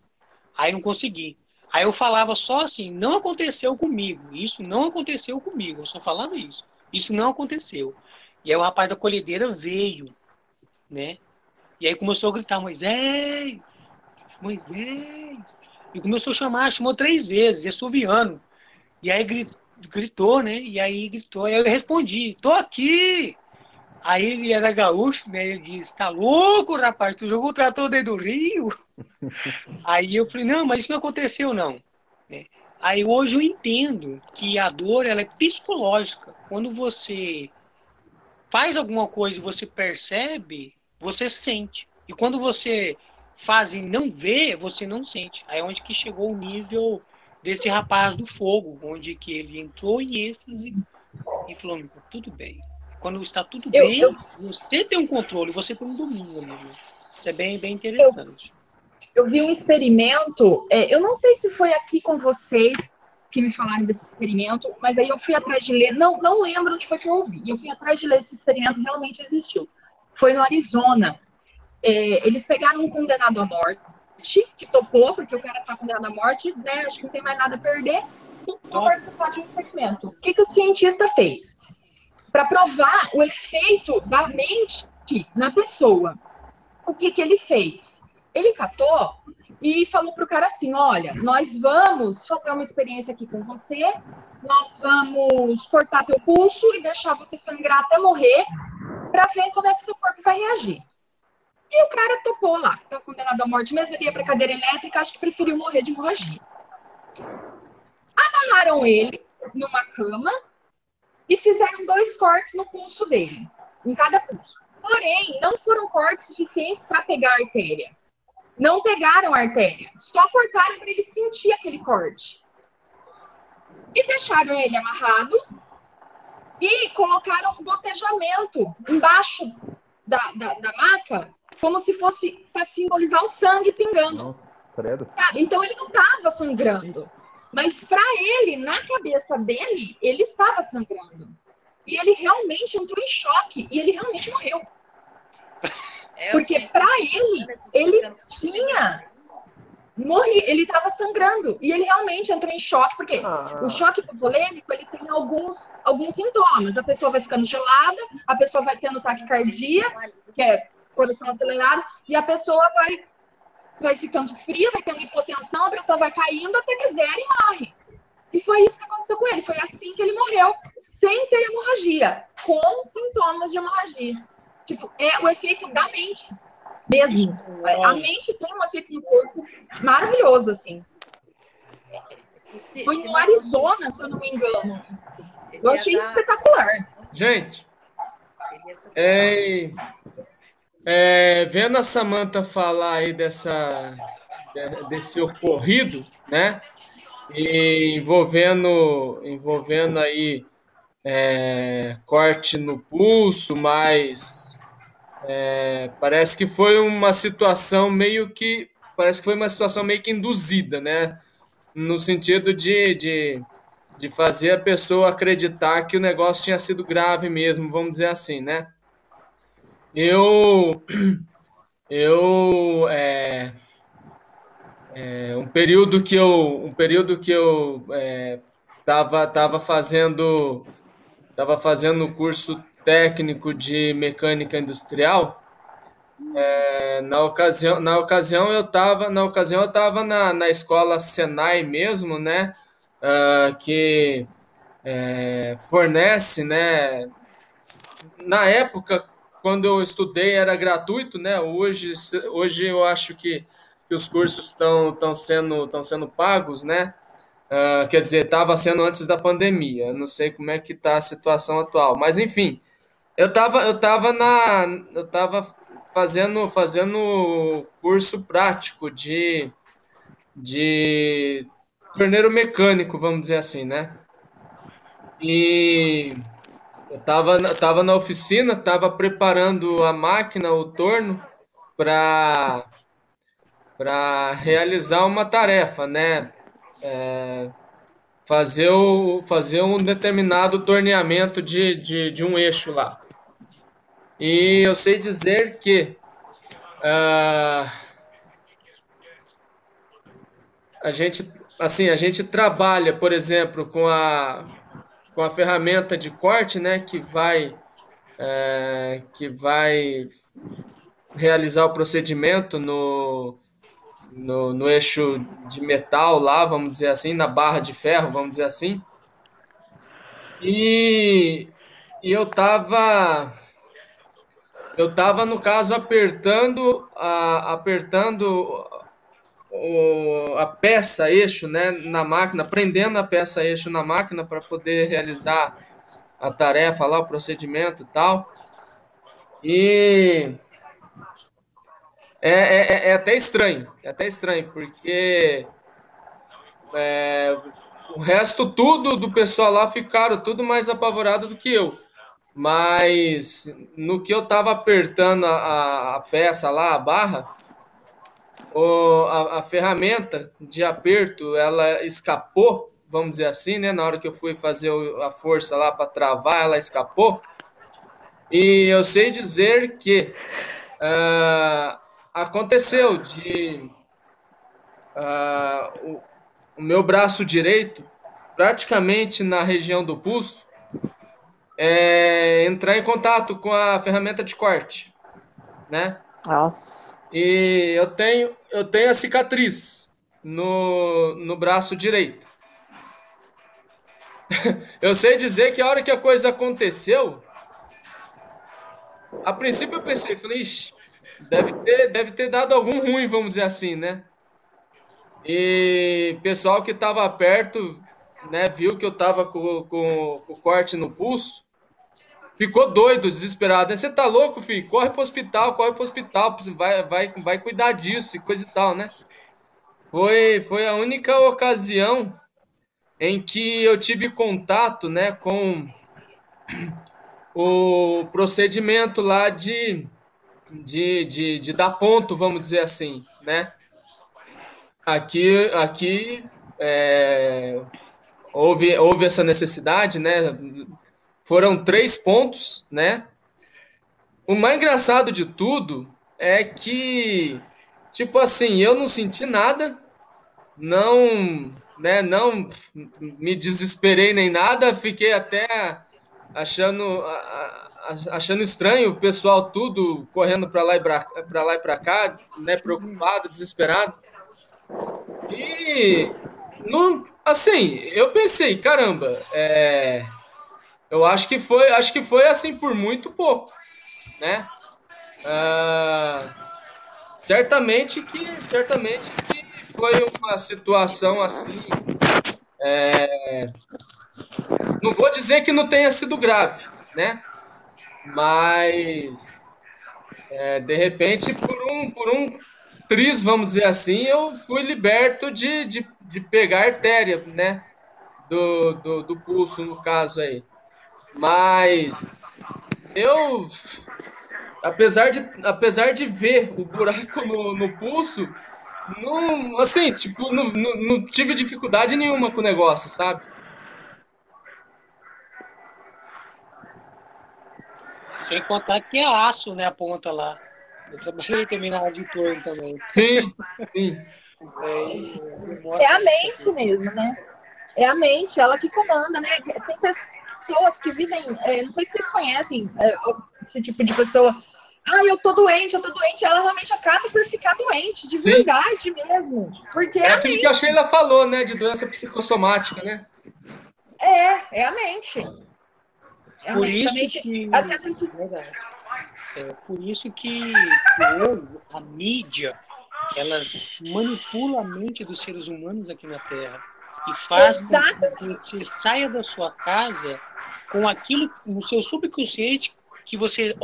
Aí não consegui. Aí eu falava só assim, não aconteceu comigo, isso não aconteceu comigo, eu só falava isso, isso não aconteceu. E aí o rapaz da colhedeira veio, né? E aí começou a gritar, Moisés, Moisés. E começou a chamou 3 vezes, assoviando. E aí gritou, né? E aí gritou, aí eu respondi, tô aqui. Aí ele era gaúcho, né? Ele disse, tá louco, rapaz, tu jogou o trator dentro do rio? Aí eu falei, não, mas isso não aconteceu, não. Né? Aí hoje eu entendo que a dor, ela é psicológica. Quando você faz alguma coisa e você percebe, você sente. E quando você faz e não vê, você não sente. Aí é onde que chegou o nível desse rapaz do fogo, onde que ele entrou em êxtase e falou, tudo bem. Quando está tudo bem, você tem um controle, você tem um domínio. Amigo. Isso é bem, bem interessante. Eu vi um experimento, eu não sei se foi aqui com vocês que me falaram desse experimento, mas aí eu fui atrás de ler, não lembro onde foi que eu ouvi, eu fui atrás de ler esse experimento, realmente existiu. Foi no Arizona. Eles pegaram um condenado à morte, que topou, porque o cara está condenado à morte, né, acho que não tem mais nada a perder, e vou participar de um experimento. O que o cientista fez? Para provar o efeito da mente na pessoa. O que ele fez? Ele catou e falou pro cara assim, olha, nós vamos fazer uma experiência aqui com você, nós vamos cortar seu pulso e deixar você sangrar até morrer para ver como é que seu corpo vai reagir. E o cara topou lá, tá condenado à morte mesmo, ele ia pra cadeira elétrica, acho que preferiu morrer de hemorragia. Amarraram ele numa cama e fizeram 2 cortes no pulso dele, em cada pulso. Porém, não foram cortes suficientes para pegar a artéria. Não pegaram a artéria, só cortaram para ele sentir aquele corte. E deixaram ele amarrado e colocaram um gotejamento embaixo da maca, como se fosse para simbolizar o sangue pingando. Nossa, credo. Tá, então ele não estava sangrando. Mas para ele, na cabeça dele, ele estava sangrando. E ele realmente entrou em choque. E ele realmente morreu. Porque para ele tinha morrido, ele estava sangrando. E ele realmente entrou em choque, porque o choque hipovolêmico, ele tem alguns sintomas. A pessoa vai ficando gelada, a pessoa vai tendo taquicardia, que é coração acelerado, e a pessoa vai vai ficando fria, vai tendo hipotensão, a pressão vai caindo até que zero e morre. E foi isso que aconteceu com ele. Foi assim que ele morreu, sem ter hemorragia, com sintomas de hemorragia. Tipo, é o efeito da mente mesmo. A mente tem um efeito no corpo maravilhoso, assim. Foi no Arizona, se eu não me engano. Eu achei espetacular. Gente, vendo a Samantha falar aí desse ocorrido, né? E envolvendo aí corte no pulso, mas parece que foi uma situação meio que induzida, né? No sentido de fazer a pessoa acreditar que o negócio tinha sido grave mesmo, vamos dizer assim, né? Um período que eu tava fazendo curso técnico de mecânica industrial. Na ocasião eu estava na escola Senai mesmo, né? Que fornece, né? Na época, quando eu estudei, era gratuito, né? Hoje eu acho que os cursos estão sendo pagos, né? Quer dizer, estava sendo antes da pandemia. Eu não sei como é que está a situação atual, mas enfim, eu tava fazendo curso prático de torneiro mecânico, vamos dizer assim, né? E eu tava na oficina, tava preparando a máquina, o torno, para realizar uma tarefa, né? Fazer um determinado torneamento de um eixo lá. E eu sei dizer que a gente trabalha, por exemplo, com a ferramenta de corte, né, que vai realizar o procedimento no eixo de metal lá, vamos dizer assim, na barra de ferro, vamos dizer assim. E eu tava no caso apertando a peça eixo, né, na máquina, prendendo a peça eixo na máquina para poder realizar a tarefa lá, o procedimento e tal. E é até estranho, porque o resto tudo do pessoal lá ficaram tudo mais apavorado do que eu. Mas no que eu estava apertando a peça lá, a barra, a ferramenta de aperto, ela escapou, vamos dizer assim, né? Na hora que eu fui fazer a força lá para travar, ela escapou. E eu sei dizer que aconteceu de o meu braço direito, praticamente na região do pulso, entrar em contato com a ferramenta de corte, né? Nossa. E eu tenho a cicatriz no braço direito. Eu sei dizer que a hora que a coisa aconteceu, a princípio eu pensei, falei, ixi, deve ter dado algum ruim, vamos dizer assim, né? E o pessoal que estava perto, né, viu que eu estava com o corte no pulso, ficou doido, desesperado. Né? Você tá louco, filho? Corre pro hospital, vai cuidar disso e coisa e tal, né? Foi a única ocasião em que eu tive contato, né, com o procedimento lá de dar ponto, vamos dizer assim, né? Aqui houve essa necessidade, né? Foram 3 pontos, né? O mais engraçado de tudo é que, tipo assim, eu não senti nada, não me desesperei nem nada, fiquei até achando achando estranho o pessoal tudo correndo para lá e para cá, né, preocupado, desesperado. E não, assim, eu pensei, caramba, eu acho que foi assim por muito pouco, né? Certamente que foi uma situação assim. Não vou dizer que não tenha sido grave, né? Mas de repente, por um triz, vamos dizer assim, eu fui liberto de pegar artéria, né? Do pulso, no caso aí. Mas eu, apesar de ver o buraco no pulso, não, assim, tipo, não tive dificuldade nenhuma com o negócio, sabe? Sem contar que é aço, né, a ponta lá. Eu trabalhei também na área de torno também. Sim, sim. É a mente mesmo, né? É a mente, ela que comanda, né? Tem pessoas que vivem, não sei se vocês conhecem esse tipo de pessoa. Eu tô doente, ela realmente acaba por ficar doente, de Sim. verdade mesmo. Porque é aquilo que a Sheila falou, né? De doença psicossomática, né? É a mente. Por isso que... por isso que hoje a mídia, elas manipulam a mente dos seres humanos aqui na Terra e faz com que você saia da sua casa com aquilo no seu subconsciente que você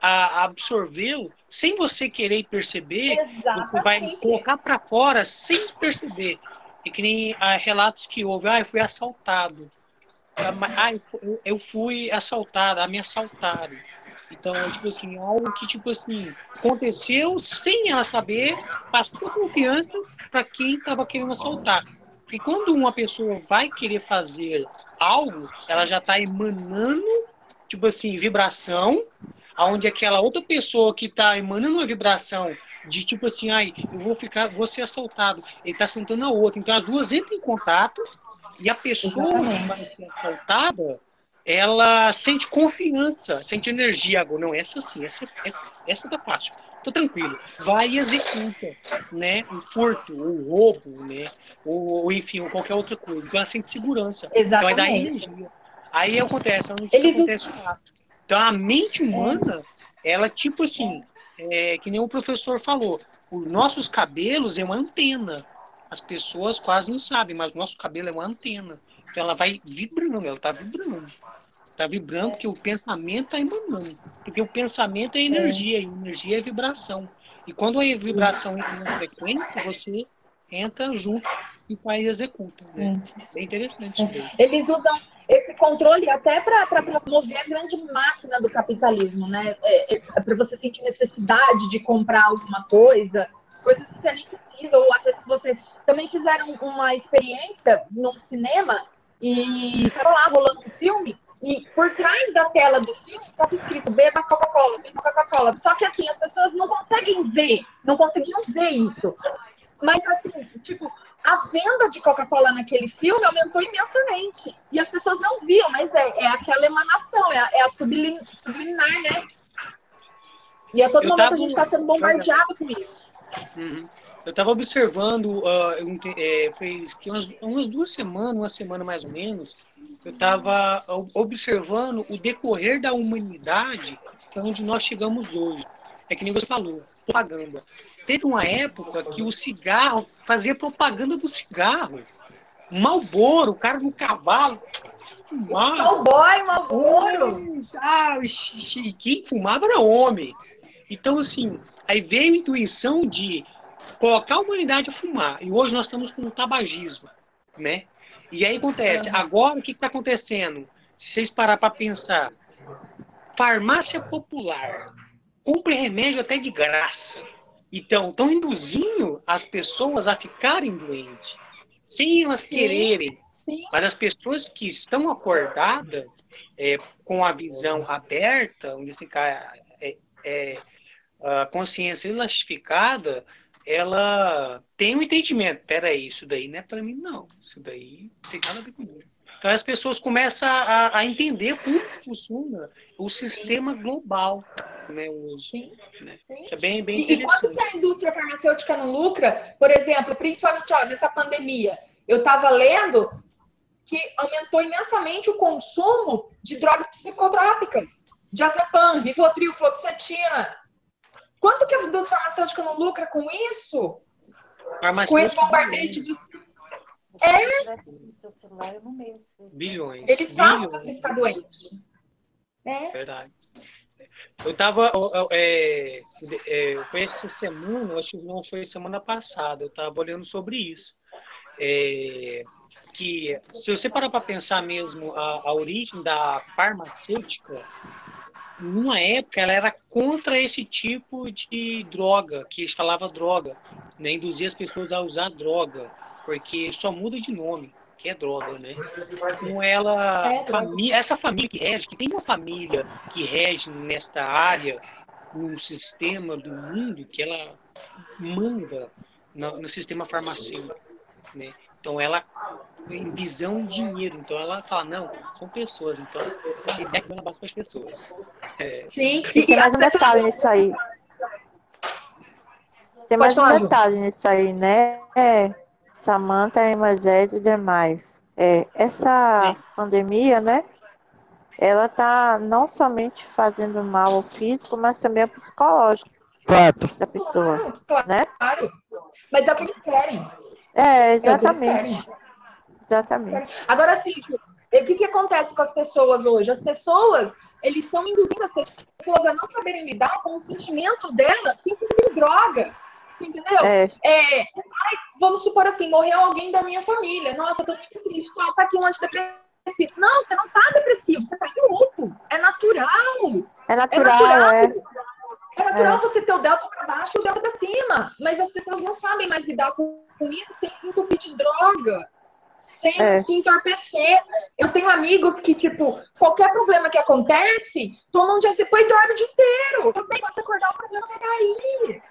absorveu sem você querer perceber. Exatamente. Você vai colocar para fora sem perceber. É que nem relatos que houve, eu fui assaltado. Eu fui assaltada, me assaltaram. Então, tipo assim, algo que, tipo assim, aconteceu sem ela saber, passou confiança para quem estava querendo assaltar. Porque quando uma pessoa vai querer fazer algo, ela já está emanando, tipo assim, vibração, aonde aquela outra pessoa que está emanando uma vibração de tipo assim, vou ser assaltado, ele está assaltando a outra. Então as duas entram em contato e a pessoa que vai ser assaltada, ela sente confiança, sente energia. Agora, não, essa sim, essa tá fácil, tô tranquilo. Vai e executa, né? O furto, o roubo, né? Ou enfim, ou qualquer outra coisa. Então ela sente segurança. Exatamente. Então vai dar energia. Aí acontece, acontece o fato. Então a mente humana, ela tipo assim, que nem o professor falou, os nossos cabelos é uma antena. As pessoas quase não sabem, mas o nosso cabelo é uma antena. Então ela vai vibrando, ela está vibrando. Está vibrando porque o pensamento está emanando. Porque o pensamento é energia, e energia é vibração. E quando a vibração entra na frequência, você entra junto e o país executa. Né? Bem interessante isso daí. Eles usam esse controle até para promover a grande máquina do capitalismo, né? Para você sentir necessidade de comprar alguma coisas que você nem precisa, ou às vezes você também fizeram uma experiência num cinema e estava lá rolando um filme e por trás da tela do filme estava escrito beba Coca-Cola, beba Coca-Cola. Só que assim, as pessoas não conseguiam ver isso. Mas assim, tipo, a venda de Coca-Cola naquele filme aumentou imensamente. E as pessoas não viam, mas é aquela emanação, é a subliminar, né? E a todo momento a gente está sendo bombardeado com isso. Eu estava observando, fez umas 2 semanas, uma semana mais ou menos, eu estava observando o decorrer da humanidade para onde nós chegamos hoje. É que nem você falou, propaganda. Teve uma época que o cigarro fazia propaganda do cigarro. Marlboro, o cara no cavalo fumava. Marlboro! E quem fumava era homem. Então, assim, aí veio a intuição de colocar a humanidade a fumar. E hoje nós estamos com o tabagismo, né? E aí acontece, agora o que está acontecendo? Se vocês parar para pensar, farmácia popular, compre remédio até de graça. Então, estão induzindo as pessoas a ficarem doentes, sem elas quererem. Mas as pessoas que estão acordadas, com a visão aberta, onde esse cara a consciência elastificada, ela tem um entendimento. Peraí, isso daí não é para mim, não. Isso daí não tem nada a ver comigo. Então as pessoas começam a entender como funciona o sistema global, né, hoje. Sim. Né? Isso é bem E interessante. quanto que a indústria farmacêutica não lucra, por exemplo, principalmente nessa pandemia, eu estava lendo que aumentou imensamente o consumo de drogas psicotrópicas, diazepam, Rivotril, fluoxetina. Quanto que a indústria farmacêutica não lucra com isso? Com esse bombardeio de... Bilhões. Eles fazem você ficar doente. Verdade. Eu tava. Foi essa semana, acho que não foi semana passada, eu estava olhando sobre isso. Que se você parar para pensar mesmo a origem da farmacêutica, numa época ela era contra esse tipo de droga, que eles falavam droga, né? Induzir as pessoas a usar droga, porque só muda de nome, que é droga, né? Como ela, essa família que rege, que tem uma família que rege nesta área, no sistema do mundo, que ela manda no sistema farmacêutico, né? Então ela em visão de dinheiro, então ela fala, não, são pessoas, então ele deve dar base para as pessoas. Sim, e tem mais um detalhe nisso aí. Tem mais um detalhe nisso aí, né? Samantha e Moisés e demais. Essa pandemia, né? Ela tá não somente fazendo mal ao físico, mas também ao psicológico da pessoa, né? Claro. Mas é o que eles querem. Exatamente. Exatamente. Agora, assim, o que acontece com as pessoas hoje? As pessoas, eles estão induzindo as pessoas a não saberem lidar com os sentimentos delas sem sentir de droga. Você entendeu? Vamos supor assim, morreu alguém da minha família. Nossa, eu tô muito triste. Tá aqui um antidepressivo. Não, você não tá depressivo, você tá em luto. É natural. É natural. É natural você ter o delta pra baixo e o delta pra cima. Mas as pessoas não sabem mais lidar com isso sem se entupir de droga. Sem se entorpecer. Eu tenho amigos que, tipo, qualquer problema que acontece, toma um diazepam e dorme o dia inteiro. Também, quando você acordar, o problema vai cair.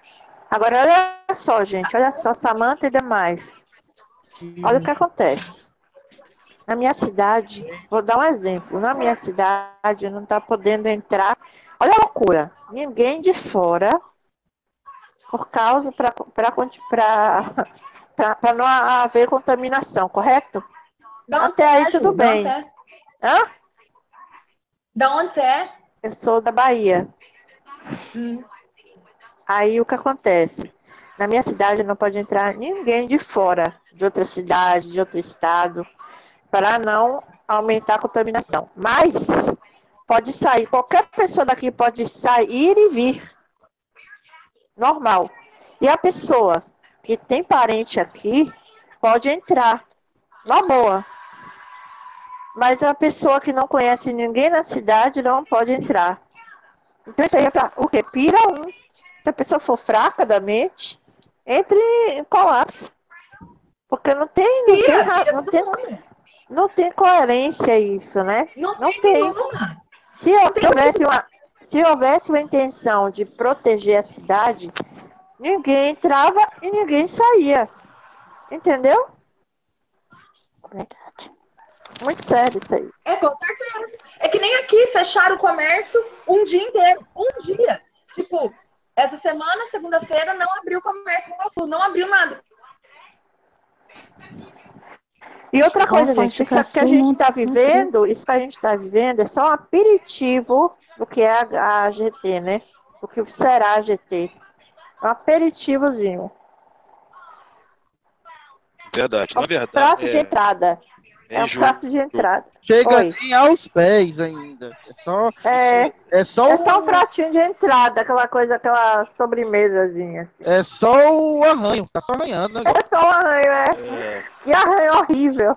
Agora, olha só, gente. Olha só, Samantha e demais. Olha o que acontece. Na minha cidade, vou dar um exemplo. Na minha cidade, não tá podendo entrar. Olha a loucura. Ninguém de fora, por causa, para não haver contaminação, correto? Até aí tudo bem. Hã? Da onde você é? Eu sou da Bahia. Aí o que acontece? Na minha cidade não pode entrar ninguém de fora, de outra cidade, de outro estado, para não aumentar a contaminação. Mas pode sair, qualquer pessoa daqui pode sair e vir. Normal. E a pessoa que tem parente aqui pode entrar. Na boa. Mas a pessoa que não conhece ninguém na cidade não pode entrar. Então isso aí é para o quê? Pira um. Se a pessoa for fraca da mente, entre em colapso. Porque não tem coerência isso, né? Não tem. Se houvesse uma intenção de proteger a cidade, ninguém entrava e ninguém saía. Entendeu? Verdade. Muito sério isso aí. Com certeza. É que nem aqui, fecharam o comércio um dia inteiro. Um dia. Tipo, essa semana, segunda-feira, não abriu o comércio no Sul. Não abriu nada. E outra coisa, gente, isso que a gente está vivendo, é só um aperitivo do que é a AGT, né? Do que será a AGT. Um aperitivozinho. Verdade, na verdade. Prato de entrada. É um prato de entrada. Chega assim aos pés ainda. É só um pratinho de entrada, aquela sobremesazinha. É só o arranho, tá só arranhando. Né? É só o arranho, E arranho horrível.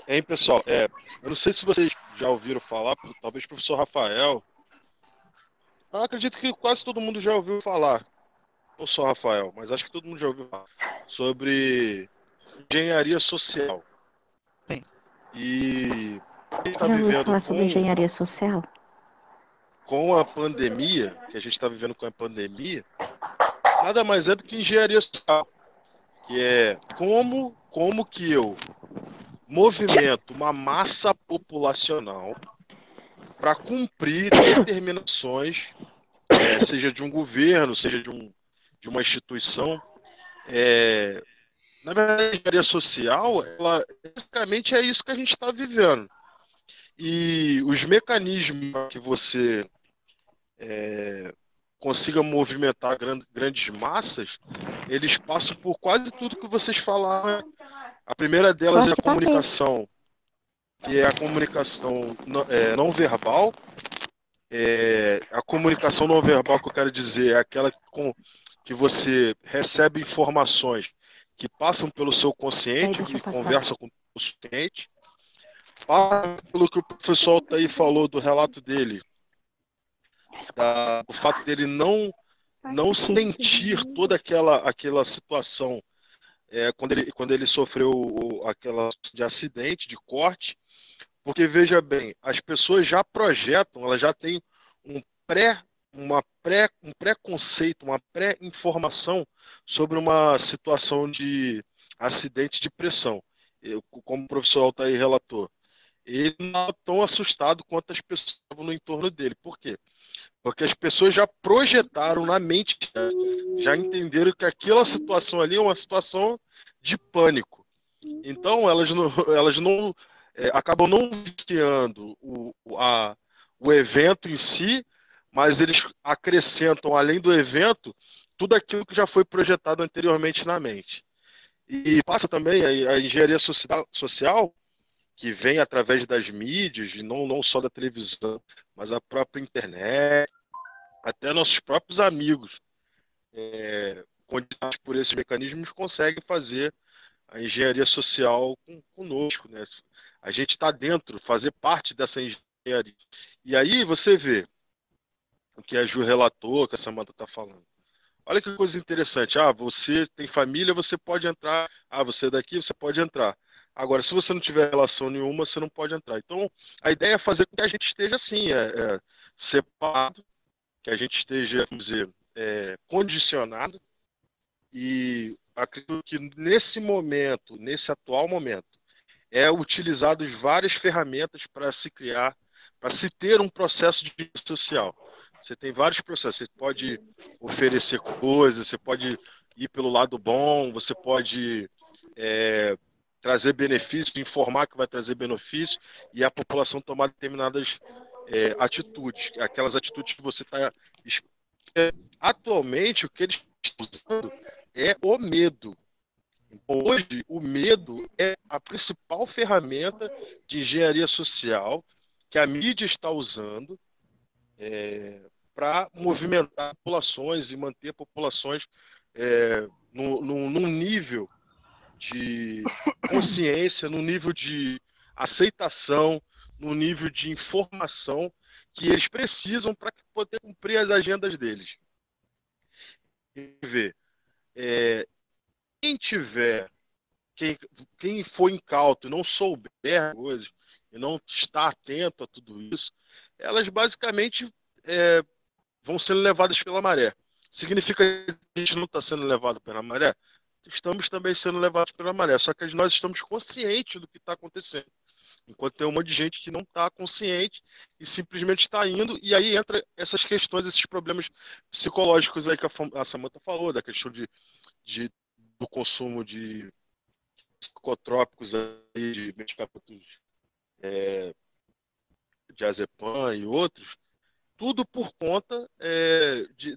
Hein, pessoal, eu não sei se vocês já ouviram falar, talvez o professor Rafael. Eu acredito que quase todo mundo já ouviu falar. Não só Rafael, mas acho que todo mundo já ouviu falar sobre engenharia social. E a gente está vivendo falar sobre engenharia social? Com a pandemia, que a gente está vivendo com a pandemia, nada mais é do que engenharia social, que é como que eu, movimenta uma massa populacional para cumprir determinações, seja de um governo, seja de uma instituição. Na verdade, a engenharia social, ela, basicamente é isso que a gente está vivendo. E os mecanismos que você consiga movimentar grandes massas, eles passam por quase tudo que vocês falaram. A primeira delas é a comunicação, que é a comunicação não verbal. A comunicação não verbal que eu quero dizer é aquela que você recebe informações que passam pelo seu consciente e conversa com o consciente. Pelo que o professor Altair falou do relato dele, o fato dele não sentir toda aquela situação quando ele sofreu aquela de acidente, de corte, porque veja bem, as pessoas já projetam, elas já têm um preconceito, uma pré-informação sobre uma situação de acidente de pressão. Como o professor Altair relatou, ele não estava tão assustado quanto as pessoas que estavam no entorno dele. Por quê? Porque as pessoas já projetaram na mente, já entenderam que aquela situação ali é uma situação de pânico. Então, elas não acabam não viciando o evento em si, mas eles acrescentam, além do evento, tudo aquilo que já foi projetado anteriormente na mente. E passa também a engenharia social, que vem através das mídias, e não só da televisão, mas a própria internet, até nossos próprios amigos, condicionados por esses mecanismos, conseguem fazer a engenharia social conosco, né? A gente está dentro, fazer parte dessa engenharia. E aí você vê o que a Ju relatou, que a Samantha está falando. Olha que coisa interessante. Você tem família, você pode entrar. Você é daqui, você pode entrar. Agora, se você não tiver relação nenhuma, você não pode entrar. Então, a ideia é fazer com que a gente esteja assim, separado, que a gente esteja, vamos dizer, condicionado. E acredito que nesse momento, nesse atual momento, utilizados várias ferramentas para se criar, para se ter um processo de vida social. Você tem vários processos. Você pode oferecer coisas, você pode ir pelo lado bom, você pode trazer benefício, informar que vai trazer benefício e a população tomar determinadas atitudes. Aquelas atitudes que você está... Atualmente, o que eles estão usando é o medo. Então, hoje, o medo é a principal ferramenta de engenharia social que a mídia está usando para movimentar populações e manter populações num nível de consciência, num nível de aceitação, num nível de informação que eles precisam para poder cumprir as agendas deles. Quem for incauto e não souber coisas e não está atento a tudo isso, elas basicamente vão sendo levadas pela maré. Significa que a gente não está sendo levado pela maré? Estamos também sendo levados pela maré, só que nós estamos conscientes do que está acontecendo. Enquanto tem um monte de gente que não está consciente e simplesmente está indo, e aí entra essas questões, esses problemas psicológicos aí que a Samantha falou, da questão do consumo de psicotrópicos, aí, de medicamentos, diazepam e outros, tudo por conta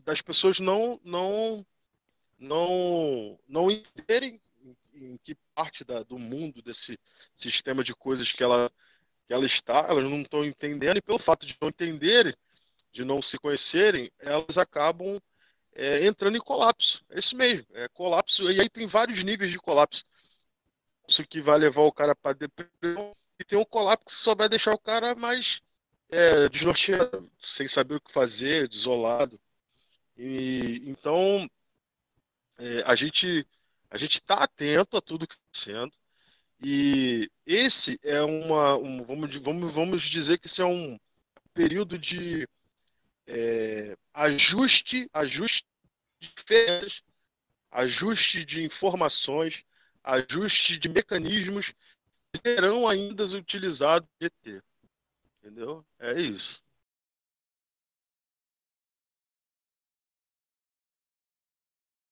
das pessoas não entenderem em que parte do mundo, desse sistema de coisas que ela está, elas não estão entendendo, e pelo fato de não entenderem, de não se conhecerem, elas acabam entrando em colapso. É isso mesmo, colapso, e aí tem vários níveis de colapso. Isso que vai levar o cara para depressão, e tem um colapso que só vai deixar o cara mais desnorteado, sem saber o que fazer, desolado. E então a gente está atento a tudo que está sendo, e esse é vamos dizer que esse é um período de ajuste de ferramentas, ajuste de informações, ajuste de mecanismos serão ainda utilizados ET. Entendeu? É isso.